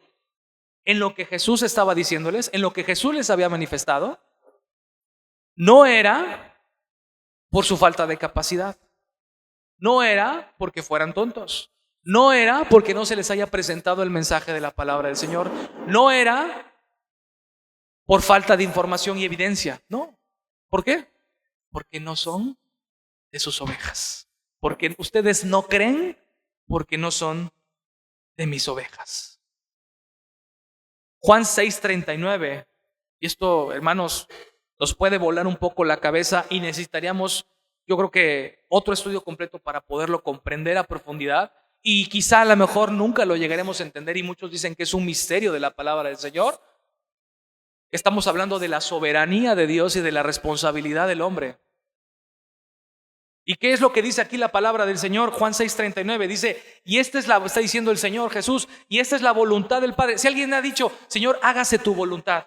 en lo que Jesús estaba diciéndoles, en lo que Jesús les había manifestado, no era por su falta de capacidad, no era porque fueran tontos, no era porque no se les haya presentado el mensaje de la palabra del Señor, no era por falta de información y evidencia, no. ¿Por qué? Porque no son de sus ovejas. Porque ustedes no creen, porque no son de mis ovejas. Juan 6:39, y esto, hermanos, nos puede volar un poco la cabeza y necesitaríamos, yo creo que otro estudio completo para poderlo comprender a profundidad, y quizá a lo mejor nunca lo llegaremos a entender, y muchos dicen que es un misterio de la palabra del Señor. Estamos hablando de la soberanía de Dios y de la responsabilidad del hombre. ¿Y qué es lo que dice aquí la palabra del Señor? Juan 6:39 dice, y está diciendo el Señor Jesús, y esta es la voluntad del Padre. Si alguien ha dicho, Señor, hágase tu voluntad,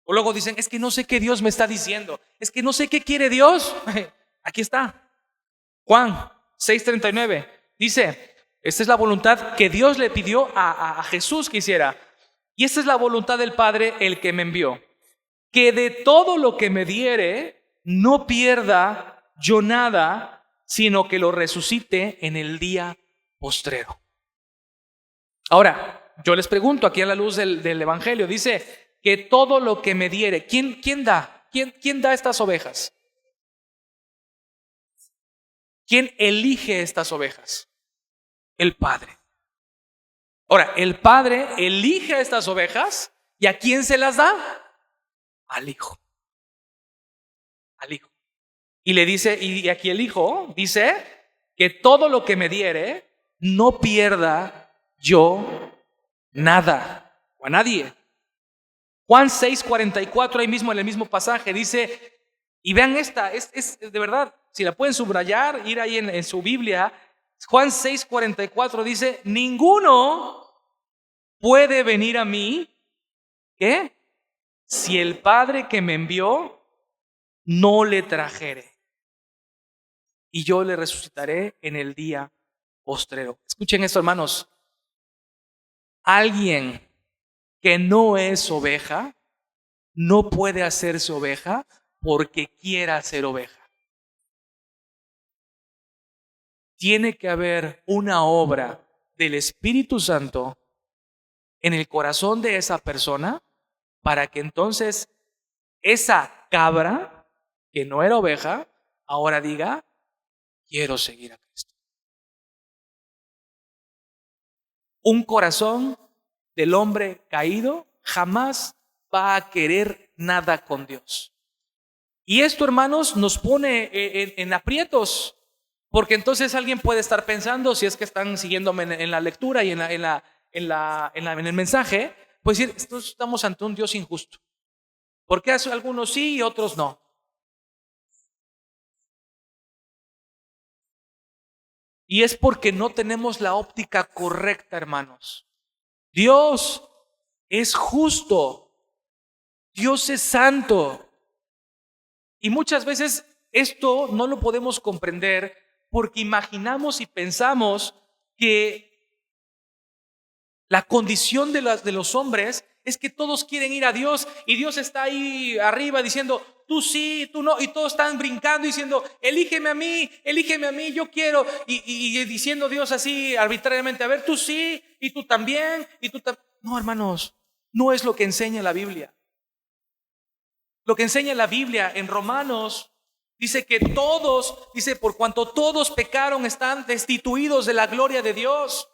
o luego dicen, es que no sé qué Dios me está diciendo, es que no sé qué quiere Dios. Aquí está, Juan 6:39 dice, esta es la voluntad que Dios le pidió a Jesús que hiciera, y esta es la voluntad del Padre, el que me envió, que de todo lo que me diere no pierda yo nada, sino que lo resucite en el día postrero. Ahora, yo les pregunto aquí a la luz del Evangelio, dice que todo lo que me diere, ¿quién da? ¿Quién da estas ovejas? ¿Quién elige estas ovejas? El Padre. Ahora, el Padre elige a estas ovejas, ¿y a quién se las da? Al Hijo. Al Hijo. Y le dice, y aquí el Hijo dice que todo lo que me diere, no pierda yo nada o a nadie. Juan 6:44, ahí mismo en el mismo pasaje, dice, y vean esta, es de verdad, si la pueden subrayar, ir ahí en su Biblia, Juan 6:44 dice, ninguno puede venir a mí, ¿qué? Si el Padre que me envió no le trajere, y yo le resucitaré en el día postrero. Escuchen esto, hermanos. Alguien que no es oveja no puede hacerse oveja porque quiera ser oveja. Tiene que haber una obra del Espíritu Santo en el corazón de esa persona para que entonces esa cabra que no era oveja ahora diga, quiero seguir a Cristo. Un corazón del hombre caído jamás va a querer nada con Dios. Y esto, hermanos, nos pone en aprietos, porque entonces alguien puede estar pensando, si es que están siguiéndome en la lectura y en el mensaje, pues decir, estamos ante un Dios injusto. ¿Por qué algunos sí y otros no? Y es porque no tenemos la óptica correcta, hermanos. Dios es justo, Dios es santo. Y muchas veces esto no lo podemos comprender porque imaginamos y pensamos que la condición de los hombres es que todos quieren ir a Dios y Dios está ahí arriba diciendo, tú sí, tú no, y todos están brincando diciendo, elígeme a mí, yo quiero, y diciendo Dios así arbitrariamente, a ver, tú sí, y tú también, y tú también. No, hermanos, no es lo que enseña la Biblia. Lo que enseña la Biblia en Romanos dice que todos, dice, por cuanto todos pecaron, están destituidos de la gloria de Dios.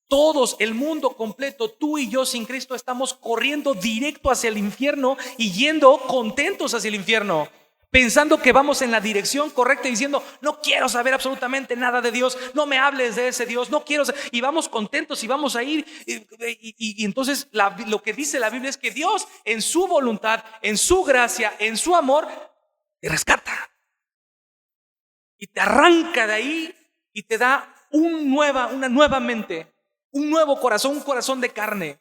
Todos, el mundo completo, tú y yo sin Cristo estamos corriendo directo hacia el infierno y yendo contentos hacia el infierno, pensando que vamos en la dirección correcta y diciendo, no quiero saber absolutamente nada de Dios, no me hables de ese Dios, no quiero saber, y vamos contentos y vamos a ir. Y entonces lo que dice la Biblia es que Dios en su voluntad, en su gracia, en su amor, te rescata y te arranca de ahí y te da una nueva mente, un nuevo corazón, un corazón de carne.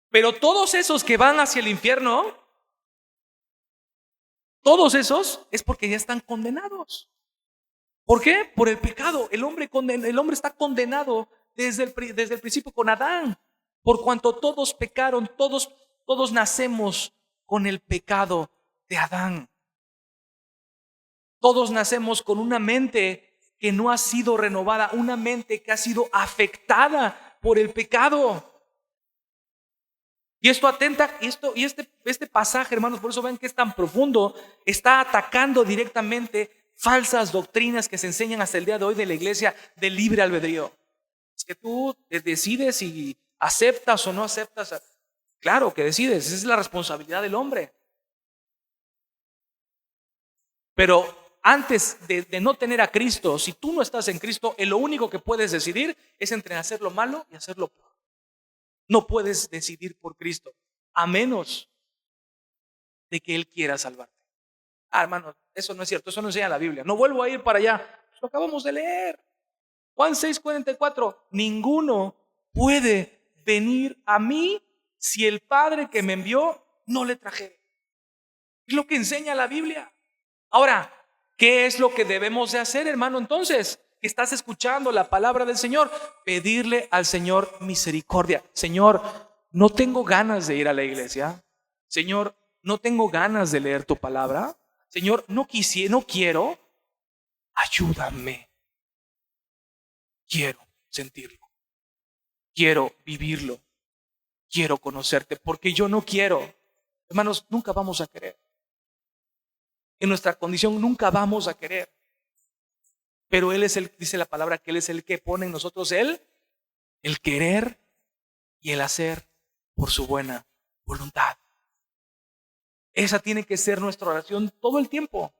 Pero todos esos que van hacia el infierno, todos esos es porque ya están condenados. ¿Por qué? Por el pecado. El hombre está condenado desde el principio con Adán. Por cuanto todos pecaron, todos nacemos con el pecado de Adán. Todos nacemos con una mente que no ha sido renovada, una mente que ha sido afectada por el pecado. Y esto atenta, este pasaje, hermanos, por eso ven que es tan profundo, está atacando directamente falsas doctrinas que se enseñan hasta el día de hoy de la iglesia del libre albedrío. Es que tú decides si aceptas o no aceptas. Claro que decides, esa es la responsabilidad del hombre. Pero antes de no tener a Cristo, si tú no estás en Cristo, lo único que puedes decidir es entre hacer lo malo y hacer lo peor. No puedes decidir por Cristo, a menos de que Él quiera salvarte. Hermano, eso no es cierto, eso no enseña la Biblia. No vuelvo a ir para allá, lo acabamos de leer. Juan 6:44, ninguno puede venir a mí si el Padre que me envió no le trajere. Es lo que enseña la Biblia. Ahora, ¿qué es lo que debemos de hacer, hermano? Entonces, que estás escuchando la palabra del Señor, pedirle al Señor misericordia. Señor, no tengo ganas de ir a la iglesia. Señor, no tengo ganas de leer tu palabra. Señor, no quiero. Ayúdame. Quiero sentirlo. Quiero vivirlo. Quiero conocerte, porque yo no quiero. Hermanos, nunca vamos a querer. En nuestra condición nunca vamos a querer. Pero Él dice la palabra que Él es el que pone en nosotros el querer y el hacer por su buena voluntad. Esa tiene que ser nuestra oración todo el tiempo.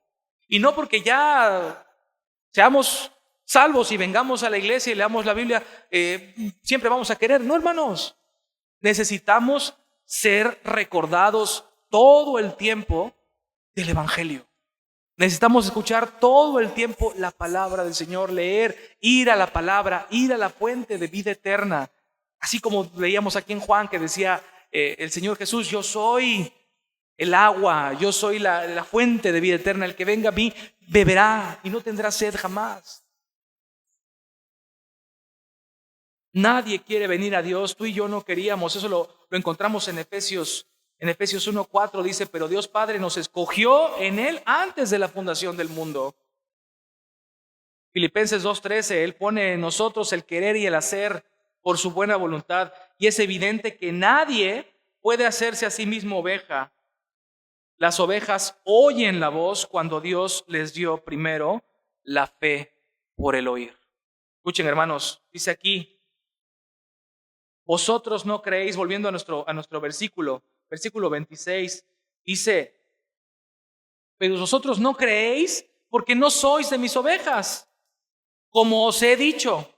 Y no porque ya seamos salvos y vengamos a la iglesia y leamos la Biblia, siempre vamos a querer. No, hermanos. Necesitamos ser recordados todo el tiempo del Evangelio. Necesitamos escuchar todo el tiempo la palabra del Señor, leer, ir a la palabra, ir a la fuente de vida eterna. Así como leíamos aquí en Juan que decía el Señor Jesús, yo soy el agua, yo soy la fuente de vida eterna. El que venga a mí beberá y no tendrá sed jamás. Nadie quiere venir a Dios, tú y yo no queríamos. Eso lo encontramos en Efesios 1:4 dice, pero Dios Padre nos escogió en Él antes de la fundación del mundo. Filipenses 2:13, Él pone en nosotros el querer y el hacer por su buena voluntad. Y es evidente que nadie puede hacerse a sí mismo oveja. Las ovejas oyen la voz cuando Dios les dio primero la fe por el oír. Escuchen, hermanos, dice aquí, vosotros no creéis, volviendo a nuestro versículo 26, dice, pero vosotros no creéis porque no sois de mis ovejas, como os he dicho.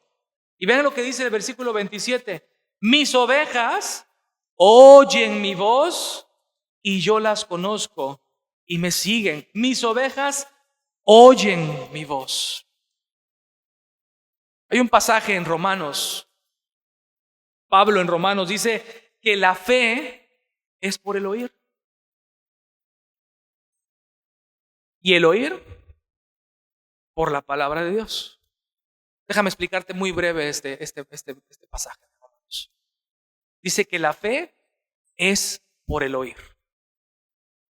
Y vean lo que dice el versículo 27, mis ovejas oyen mi voz y yo las conozco y me siguen. Mis ovejas oyen mi voz. Hay un pasaje en Romanos, Pablo en Romanos dice que la fe es por el oír. Y el oír por la palabra de Dios. Déjame explicarte muy breve este pasaje. Dice que la fe es por el oír.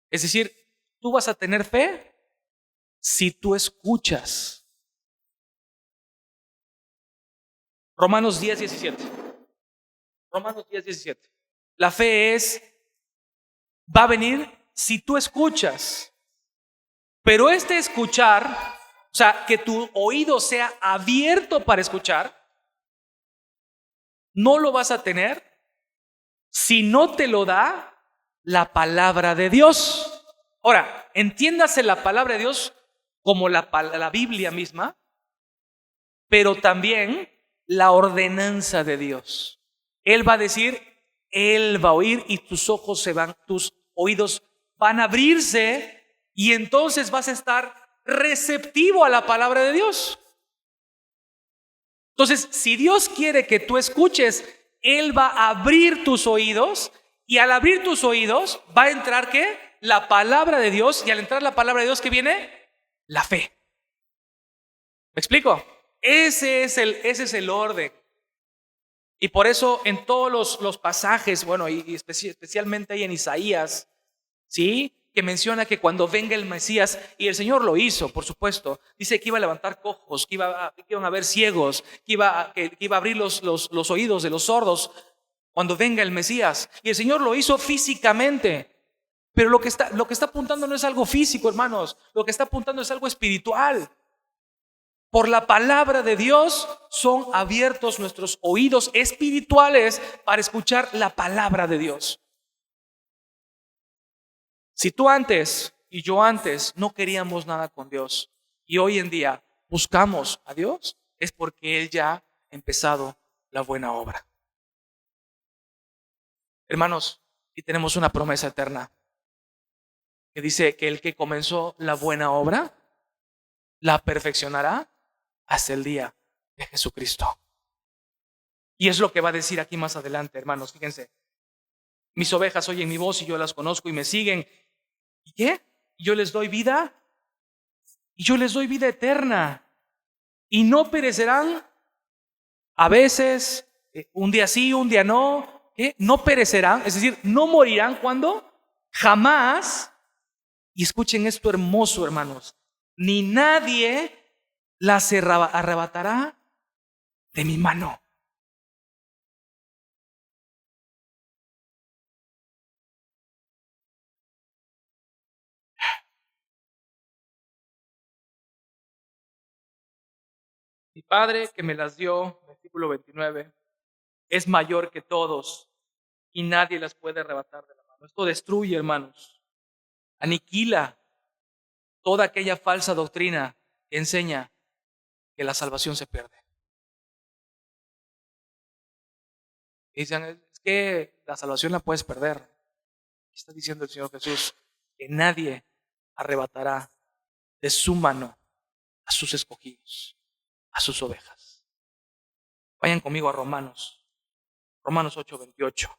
Es decir, tú vas a tener fe si tú escuchas. Romanos 10:17. Romanos 10:17. La fe va a venir si tú escuchas. Pero este escuchar, o sea, que tu oído sea abierto para escuchar, no lo vas a tener si no te lo da la palabra de Dios. Ahora, entiéndase la palabra de Dios como la Biblia misma, pero también la ordenanza de Dios. Él va a decir, Él va a oír y tus oídos van a abrirse y entonces vas a estar receptivo a la palabra de Dios. Entonces, si Dios quiere que tú escuches, Él va a abrir tus oídos y al abrir tus oídos va a entrar ¿qué? La palabra de Dios, y al entrar la palabra de Dios, ¿qué viene? La fe. ¿Me explico? Ese es el orden. Y por eso en todos los pasajes, bueno, y especialmente ahí en Isaías, ¿sí? Que menciona que cuando venga el Mesías, y el Señor lo hizo, por supuesto, dice que iba a levantar cojos, que iban a ver ciegos, que iba a abrir los oídos de los sordos cuando venga el Mesías. Y el Señor lo hizo físicamente. Pero lo que está apuntando no es algo físico, hermanos. Lo que está apuntando es algo espiritual. Por la palabra de Dios son abiertos nuestros oídos espirituales para escuchar la palabra de Dios. Si tú antes y yo antes no queríamos nada con Dios y hoy en día buscamos a Dios, es porque Él ya ha empezado la buena obra. Hermanos, y tenemos una promesa eterna que dice que el que comenzó la buena obra la perfeccionará hasta el día de Jesucristo. Y es lo que va a decir aquí más adelante, hermanos. Fíjense, mis ovejas oyen mi voz y yo las conozco y me siguen. ¿Y qué? Yo les doy vida y yo les doy vida eterna y no perecerán. A veces, un día sí, un día no, ¿qué? No perecerán, es decir, no morirán. ¿Cuándo? Jamás. Y escuchen esto hermoso, hermanos, ni nadie las arrebatará de mi mano. Mi Padre que me las dio, versículo 29, es mayor que todos y nadie las puede arrebatar de la mano. Esto destruye, hermanos, aniquila toda aquella falsa doctrina que enseña que la salvación se pierde. Y dicen, es que la salvación la puedes perder. Está diciendo el Señor Jesús que nadie arrebatará de su mano a sus escogidos, a sus ovejas. Vayan conmigo a Romanos 8:28.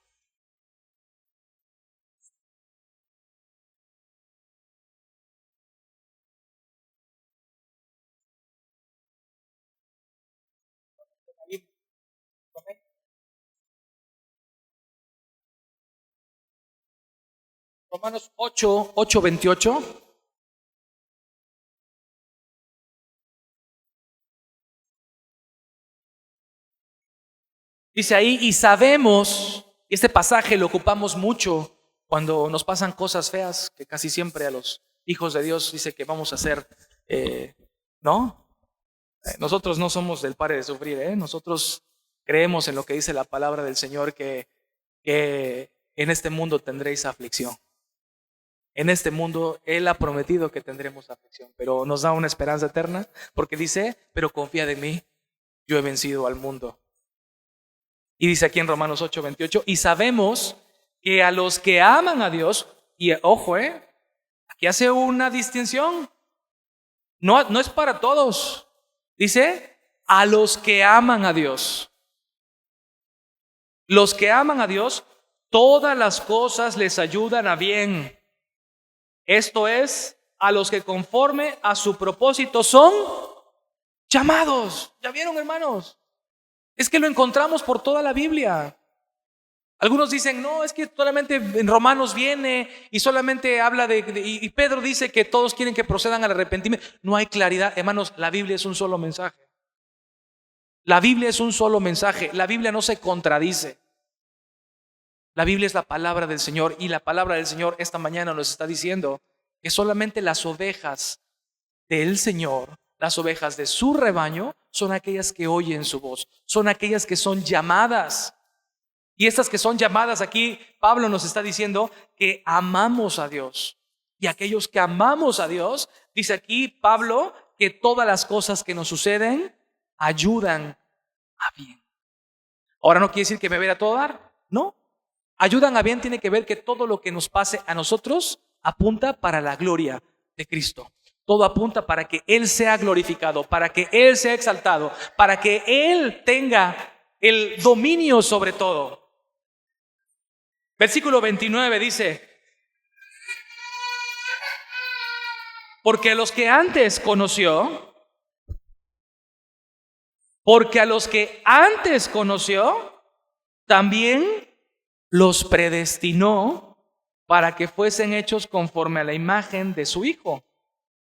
Romanos 8:28. Dice ahí, y sabemos, y este pasaje lo ocupamos mucho cuando nos pasan cosas feas, que casi siempre a los hijos de Dios dice que vamos a hacer, ¿no? Nosotros no somos del pare de sufrir, nosotros creemos en lo que dice la palabra del Señor, que en este mundo tendréis aflicción. En este mundo Él ha prometido que tendremos aflicción, pero nos da una esperanza eterna, porque dice, pero confía de mí, yo he vencido al mundo. Y dice aquí en Romanos 8:28, y sabemos que a los que aman a Dios, y ojo, aquí hace una distinción, no es para todos. Dice, a los que aman a Dios. Los que aman a Dios, todas las cosas les ayudan a bien. Esto es, a los que conforme a su propósito son llamados. ¿Ya vieron, hermanos? Es que lo encontramos por toda la Biblia. Algunos dicen, no, es que solamente en Romanos viene y solamente habla y Pedro dice que todos quieren que procedan al arrepentimiento. No hay claridad, hermanos, la Biblia es un solo mensaje. La Biblia es un solo mensaje, la Biblia no se contradice. La Biblia es la palabra del Señor y la palabra del Señor esta mañana nos está diciendo que solamente las ovejas del Señor, las ovejas de su rebaño, son aquellas que oyen su voz, son aquellas que son llamadas. Y estas que son llamadas aquí, Pablo nos está diciendo que amamos a Dios. Y aquellos que amamos a Dios, dice aquí Pablo, que todas las cosas que nos suceden ayudan a bien. Ahora no quiere decir que me vea a todo dar, no. Ayudan a bien tiene que ver que todo lo que nos pase a nosotros apunta para la gloria de Cristo. Todo apunta para que Él sea glorificado, para que Él sea exaltado, para que Él tenga el dominio sobre todo. Versículo 29 dice, porque a los que antes conoció, también los predestinó para que fuesen hechos conforme a la imagen de su Hijo,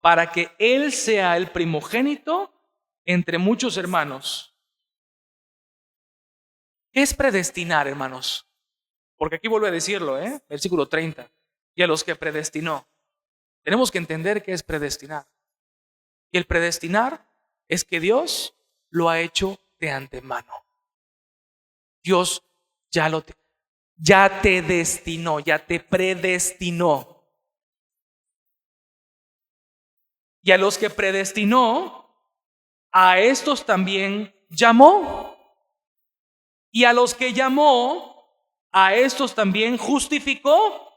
para que Él sea el primogénito entre muchos hermanos. ¿Qué es predestinar, hermanos? Porque aquí vuelve a decirlo, versículo 30. Y a los que predestinó. Tenemos que entender qué es predestinar. Y el predestinar es que Dios lo ha hecho de antemano. Dios ya te destinó, ya te predestinó. Y a los que predestinó, a estos también llamó. Y a los que llamó, a estos también justificó.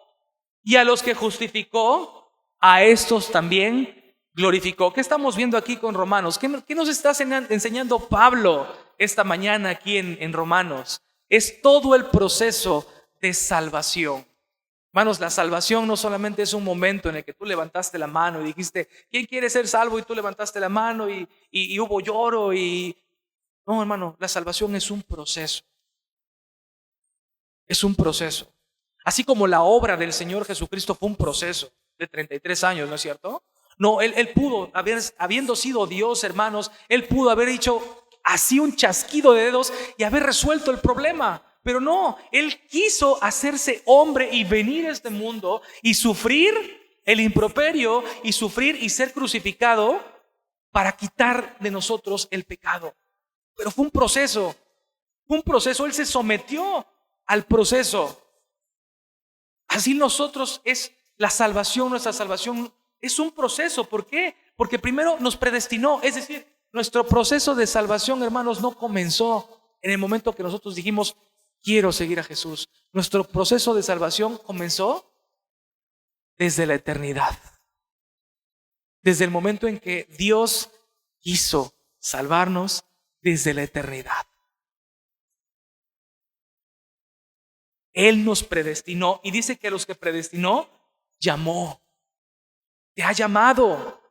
Y a los que justificó, a estos también glorificó. ¿Qué estamos viendo aquí con Romanos? ¿Qué nos está enseñando Pablo esta mañana aquí en Romanos? Es todo el proceso de salvación. Hermanos, la salvación no solamente es un momento en el que tú levantaste la mano y dijiste, ¿quién quiere ser salvo? Y tú levantaste la mano y hubo lloro. No, hermano, la salvación es un proceso. Es un proceso. Así como la obra del Señor Jesucristo fue un proceso de 33 años, ¿no es cierto? No, Él pudo, habiendo sido Dios, hermanos, Él pudo haber hecho así un chasquido de dedos y haber resuelto el problema. Pero no, Él quiso hacerse hombre y venir a este mundo y sufrir el improperio y sufrir y ser crucificado para quitar de nosotros el pecado. Pero fue un proceso, Él se sometió al proceso. Así nosotros es la salvación, nuestra salvación es un proceso. ¿Por qué? Porque primero nos predestinó, es decir, nuestro proceso de salvación, hermanos, no comenzó en el momento que nosotros dijimos, quiero seguir a Jesús. Nuestro proceso de salvación comenzó desde la eternidad. Desde el momento en que Dios quiso salvarnos desde la eternidad. Él nos predestinó y dice que a los que predestinó, llamó. Te ha llamado.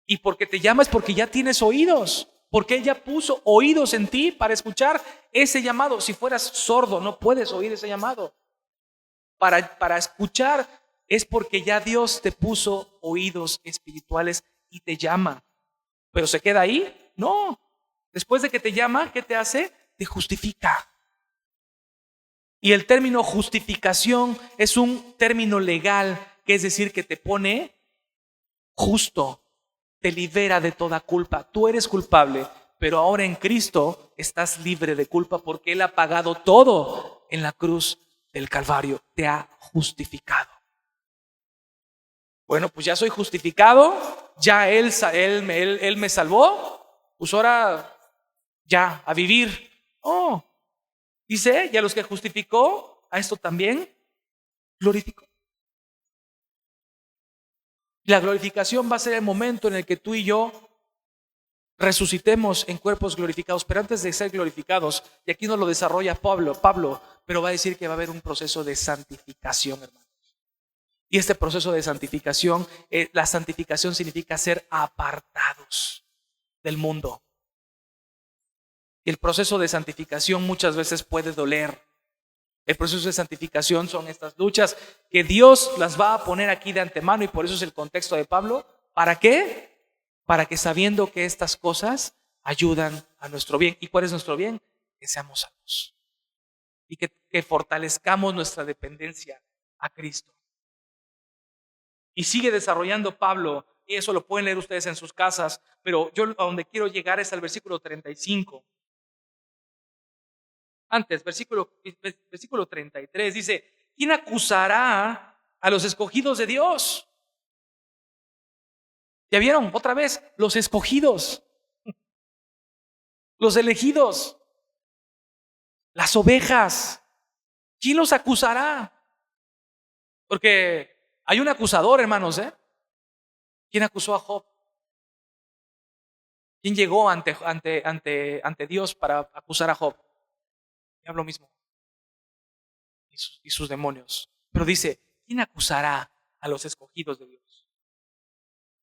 Y porque te llama es porque ya tienes oídos. Porque Él ya puso oídos en ti para escuchar ese llamado. Si fueras sordo, no puedes oír ese llamado. Para escuchar es porque ya Dios te puso oídos espirituales y te llama. ¿Pero se queda ahí? No. Después de que te llama, ¿qué te hace? Te justifica. Y el término justificación es un término legal, que es decir, que te pone justo, te libera de toda culpa. Tú eres culpable, pero ahora en Cristo estás libre de culpa porque Él ha pagado todo en la cruz del Calvario. Te ha justificado. Bueno, pues ya soy justificado, ya Él me salvó, pues ahora ya, a vivir. Oh. Dice, y a los que justificó, a esto también glorificó. La glorificación va a ser el momento en el que tú y yo resucitemos en cuerpos glorificados. Pero antes de ser glorificados, y aquí no lo desarrolla Pablo, pero va a decir que va a haber un proceso de santificación, hermano. Y este proceso de santificación, la santificación significa ser apartados del mundo. Y el proceso de santificación muchas veces puede doler. El proceso de santificación son estas luchas que Dios las va a poner aquí de antemano, y por eso es el contexto de Pablo. ¿Para qué? Para que, sabiendo que estas cosas ayudan a nuestro bien. ¿Y cuál es nuestro bien? Que seamos salvos y que fortalezcamos nuestra dependencia a Cristo. Y sigue desarrollando Pablo, y eso lo pueden leer ustedes en sus casas, pero yo a donde quiero llegar es al versículo 35. Antes, versículo 33 dice: ¿quién acusará a los escogidos de Dios? ¿Ya vieron? Otra vez, los escogidos, los elegidos, las ovejas. ¿Quién los acusará? Porque hay un acusador, hermanos, ¿eh? ¿Quién acusó a Job? ¿Quién llegó ante Dios para acusar a Job? El diablo mismo y sus demonios. Pero dice: ¿quién acusará a los escogidos de Dios?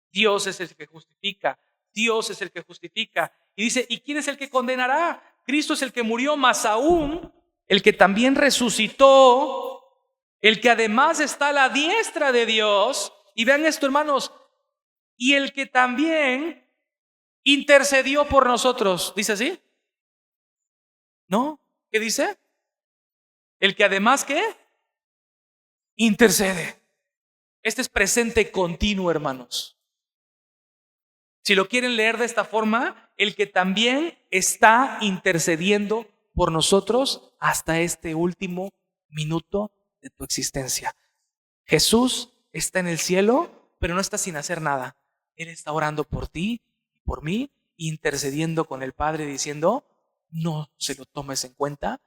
Dios es el que justifica. Dios es el que justifica. Y dice: ¿y quién es el que condenará? Cristo es el que murió, más aún el que también resucitó, el que además está a la diestra de Dios. Y vean esto, hermanos, y el que también intercedió por nosotros. ¿Dice así? ¿No? ¿Qué dice? El que además, ¿qué? Intercede. Este es presente continuo, hermanos. Si lo quieren leer de esta forma, el que también está intercediendo por nosotros hasta este último minuto de tu existencia. Jesús está en el cielo, pero no está sin hacer nada. Él está orando por ti y por mí, intercediendo con el Padre, diciendo: no se lo tomes en cuenta,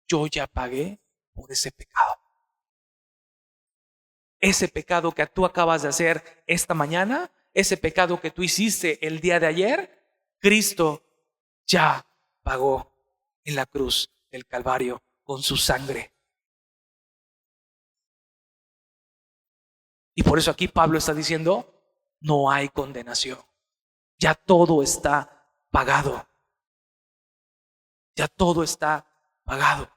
yo ya pagué por ese pecado. Ese pecado que tú acabas de hacer esta mañana, ese pecado que tú hiciste el día de ayer, Cristo ya pagó en la cruz del Calvario con su sangre. Y por eso aquí Pablo está diciendo: no hay condenación. Ya todo está pagado. Ya todo está pagado.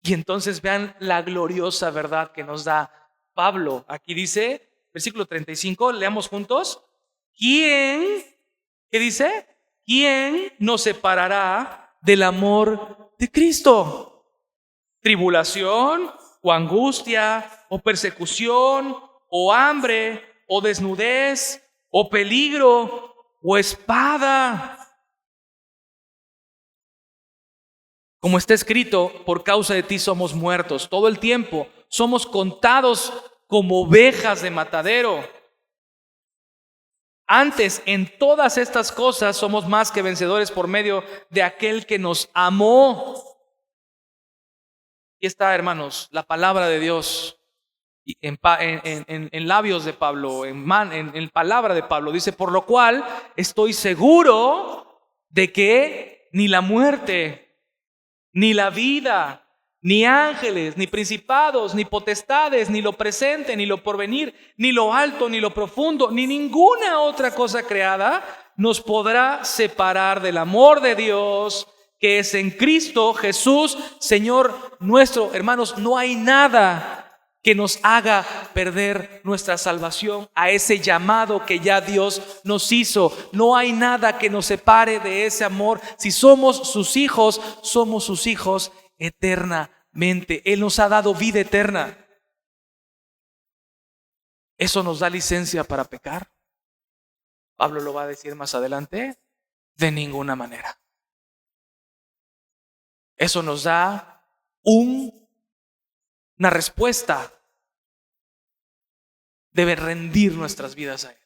Y entonces vean la gloriosa verdad que nos da Pablo. Aquí dice, versículo 35, leamos juntos. ¿Quién? ¿Qué dice? ¿Quién nos separará del amor de Cristo? ¿Tribulación, o angustia, o persecución, o hambre, o desnudez, o peligro, o espada? Como está escrito: por causa de ti somos muertos todo el tiempo, somos contados como ovejas de matadero. Antes, en todas estas cosas somos más que vencedores por medio de aquel que nos amó. Aquí está, hermanos, la palabra de Dios en labios de Pablo, en palabra de Pablo. Dice: por lo cual estoy seguro de que ni la muerte, ni la vida, ni ángeles, ni principados, ni potestades, ni lo presente, ni lo porvenir, ni lo alto, ni lo profundo, ni ninguna otra cosa creada nos podrá separar del amor de Dios que es en Cristo Jesús, Señor nuestro. Hermanos, no hay nada que nos haga perder nuestra salvación a ese llamado que ya Dios nos hizo. No hay nada que nos separe de ese amor. Si somos sus hijos eternamente. Él nos ha dado vida eterna. ¿Eso nos da licencia para pecar? Pablo lo va a decir más adelante. De ninguna manera. Eso nos da una respuesta. Debe rendir nuestras vidas a Él,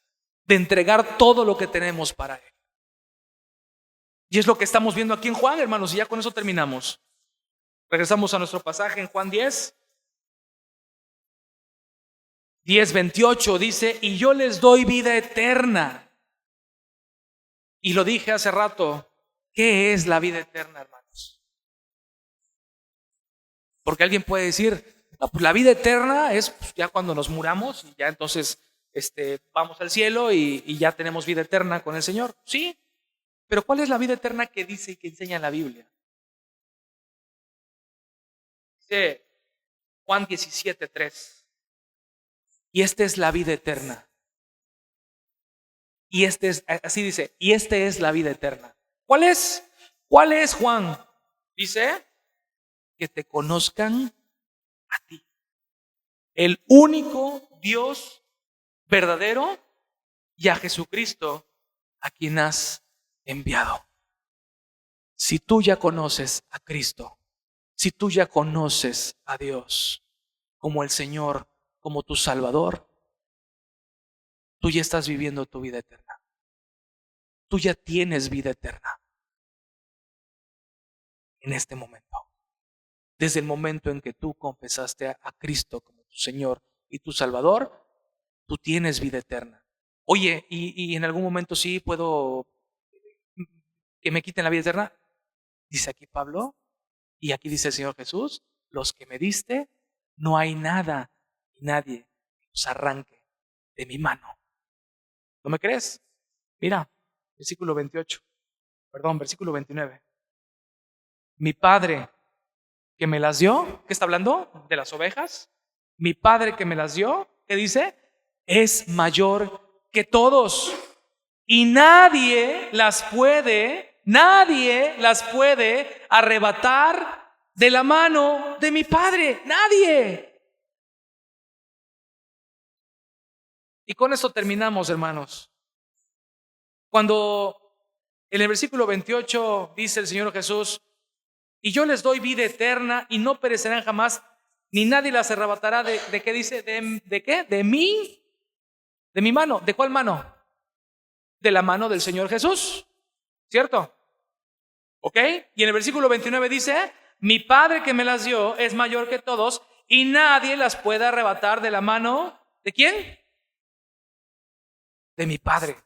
de entregar todo lo que tenemos para Él. Y es lo que estamos viendo aquí en Juan, hermanos, y ya con eso terminamos. Regresamos a nuestro pasaje en Juan 10:28 dice: y yo les doy vida eterna, Y lo dije hace rato, ¿qué es la vida eterna, hermanos? Porque alguien puede decir, no, pues la vida eterna es pues, ya cuando nos muramos y ya entonces vamos al cielo y ya tenemos vida eterna con el Señor. Sí, pero ¿cuál es la vida eterna que dice y que enseña la Biblia? Dice Juan 17:3. Y esta es la vida eterna. Y así dice, y esta es la vida eterna. ¿Cuál es? ¿Cuál es, Juan? Dice, que te conozcan a ti, el único Dios verdadero, y a Jesucristo, a quien has enviado. Si tú ya conoces a Cristo, si tú ya conoces a Dios como el Señor, como tu Salvador, tú ya estás viviendo tu vida eterna. Tú ya tienes vida eterna en este momento. Desde el momento en que tú confesaste a Cristo como tu Señor y tu Salvador, tú tienes vida eterna. Oye, y en algún momento sí puedo que me quiten la vida eterna. Dice aquí Pablo, y aquí dice el Señor Jesús, los que me diste, no hay nada y nadie que los arranque de mi mano. ¿No me crees? Mira, versículo 29. Mi Padre que me las dio, ¿qué está hablando? De las ovejas. Mi Padre que me las dio, ¿qué dice? Es mayor que todos y nadie las puede arrebatar de la mano de mi Padre. Nadie. Y con esto terminamos, hermanos. Cuando en el versículo 28 dice el Señor Jesús, y yo les doy vida eterna y no perecerán jamás, ni nadie las arrebatará de ¿qué dice? ¿De qué? De mí, de mi mano. ¿De cuál mano? De la mano del Señor Jesús, ¿cierto? ¿Ok? Y en el versículo 29 dice, mi Padre que me las dio es mayor que todos y nadie las puede arrebatar de la mano, ¿de quién? De mi Padre.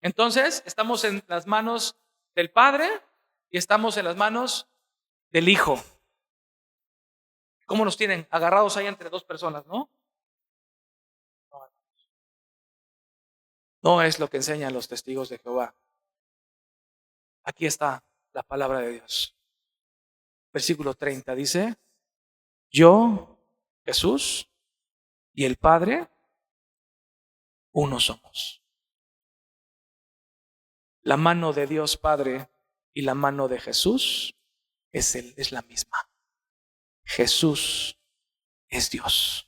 Entonces, estamos en las manos del Padre y estamos en las manos del Hijo. ¿Cómo nos tienen? Agarrados ahí entre dos personas, ¿no? No es lo que enseñan los testigos de Jehová. Aquí está la palabra de Dios. Versículo 30 dice, yo, Jesús, y el Padre, uno somos. La mano de Dios Padre y la mano de Jesús es la misma. Jesús es Dios.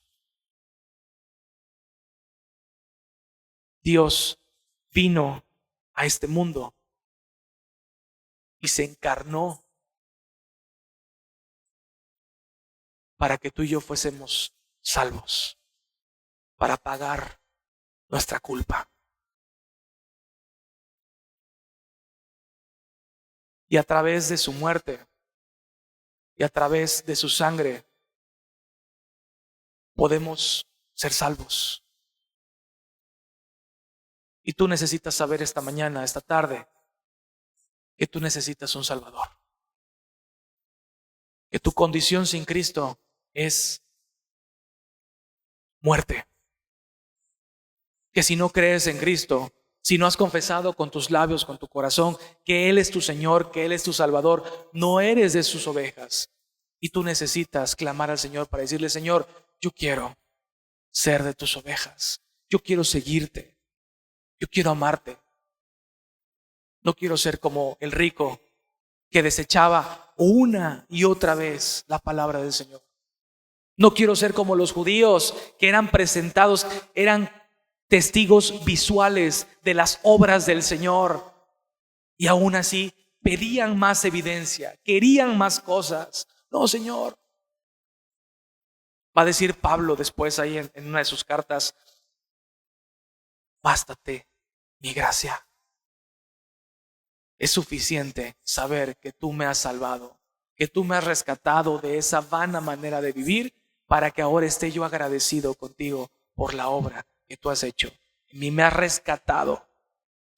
Dios vino a este mundo y se encarnó para que tú y yo fuésemos salvos, para pagar nuestra culpa. Y a través de su muerte y a través de su sangre podemos ser salvos. Y tú necesitas saber esta mañana, esta tarde, que tú necesitas un Salvador. Que tu condición sin Cristo es muerte. Que si no crees en Cristo, si no has confesado con tus labios, con tu corazón, que Él es tu Señor, que Él es tu Salvador, no eres de sus ovejas. Y tú necesitas clamar al Señor para decirle, Señor, yo quiero ser de tus ovejas. Yo quiero seguirte. Yo quiero amarte. No quiero ser como el rico que desechaba una y otra vez la palabra del Señor. No quiero ser como los judíos que eran presentados, eran testigos visuales de las obras del Señor y aún así pedían más evidencia, querían más cosas. No, Señor. Va a decir Pablo después ahí en una de sus cartas, bástate mi gracia. Es suficiente saber que tú me has salvado, que tú me has rescatado de esa vana manera de vivir para que ahora esté yo agradecido contigo por la obra que tú has hecho. Y me has rescatado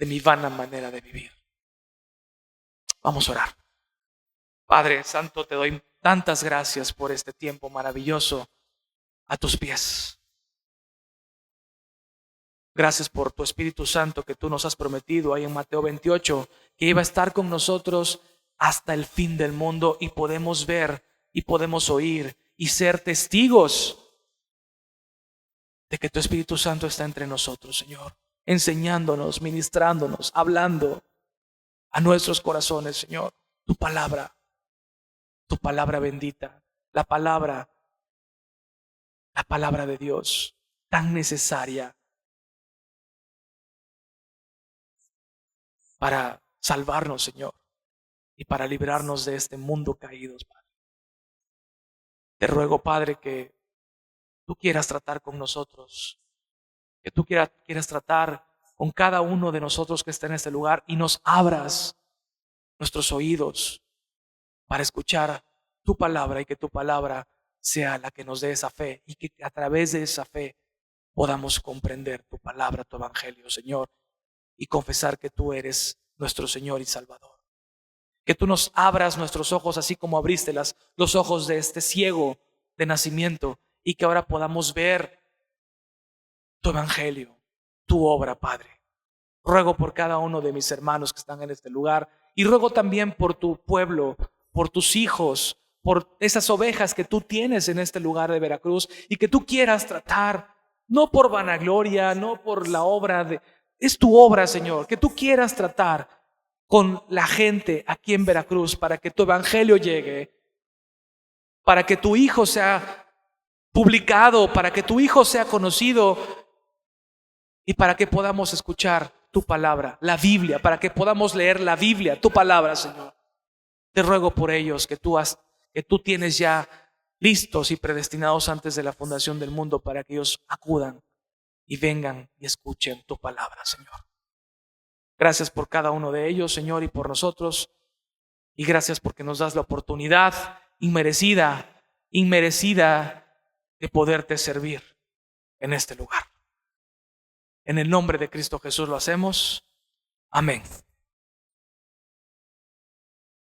de mi vana manera de vivir. Vamos a orar. Padre Santo, te doy tantas gracias por este tiempo maravilloso a tus pies. Gracias por tu Espíritu Santo que tú nos has prometido ahí en Mateo 28, que iba a estar con nosotros hasta el fin del mundo, y podemos ver y podemos oír y ser testigos de que tu Espíritu Santo está entre nosotros, Señor, enseñándonos, ministrándonos, hablando a nuestros corazones, Señor, tu palabra bendita, la palabra de Dios, tan necesaria para salvarnos, Señor, y para librarnos de este mundo caído, Padre. Te ruego, Padre, que tú quieras tratar con nosotros, que tú quieras tratar con cada uno de nosotros que está en este lugar, y nos abras nuestros oídos para escuchar tu palabra, y que tu palabra sea la que nos dé esa fe, y que a través de esa fe podamos comprender tu palabra, tu evangelio, Señor, y confesar que tú eres nuestro Señor y Salvador. Que tú nos abras nuestros ojos, así como abriste los ojos de este ciego de nacimiento, y que ahora podamos ver tu evangelio, tu obra, Padre. Ruego por cada uno de mis hermanos que están en este lugar, y ruego también por tu pueblo, por tus hijos, por esas ovejas que tú tienes en este lugar de Veracruz, y que tú quieras tratar, no por vanagloria, no por la obra es tu obra, Señor, que tú quieras tratar con la gente aquí en Veracruz para que tu evangelio llegue, para que tu hijo sea publicado, para que tu hijo sea conocido, y para que podamos escuchar tu palabra, la Biblia, para que podamos leer la Biblia, tu palabra, Señor. Te ruego por ellos que tú tienes ya listos y predestinados antes de la fundación del mundo, para que ellos acudan y vengan y escuchen tu palabra, Señor. Gracias por cada uno de ellos, Señor, y por nosotros. Y gracias porque nos das la oportunidad inmerecida de poderte servir en este lugar. En el nombre de Cristo Jesús lo hacemos. Amén.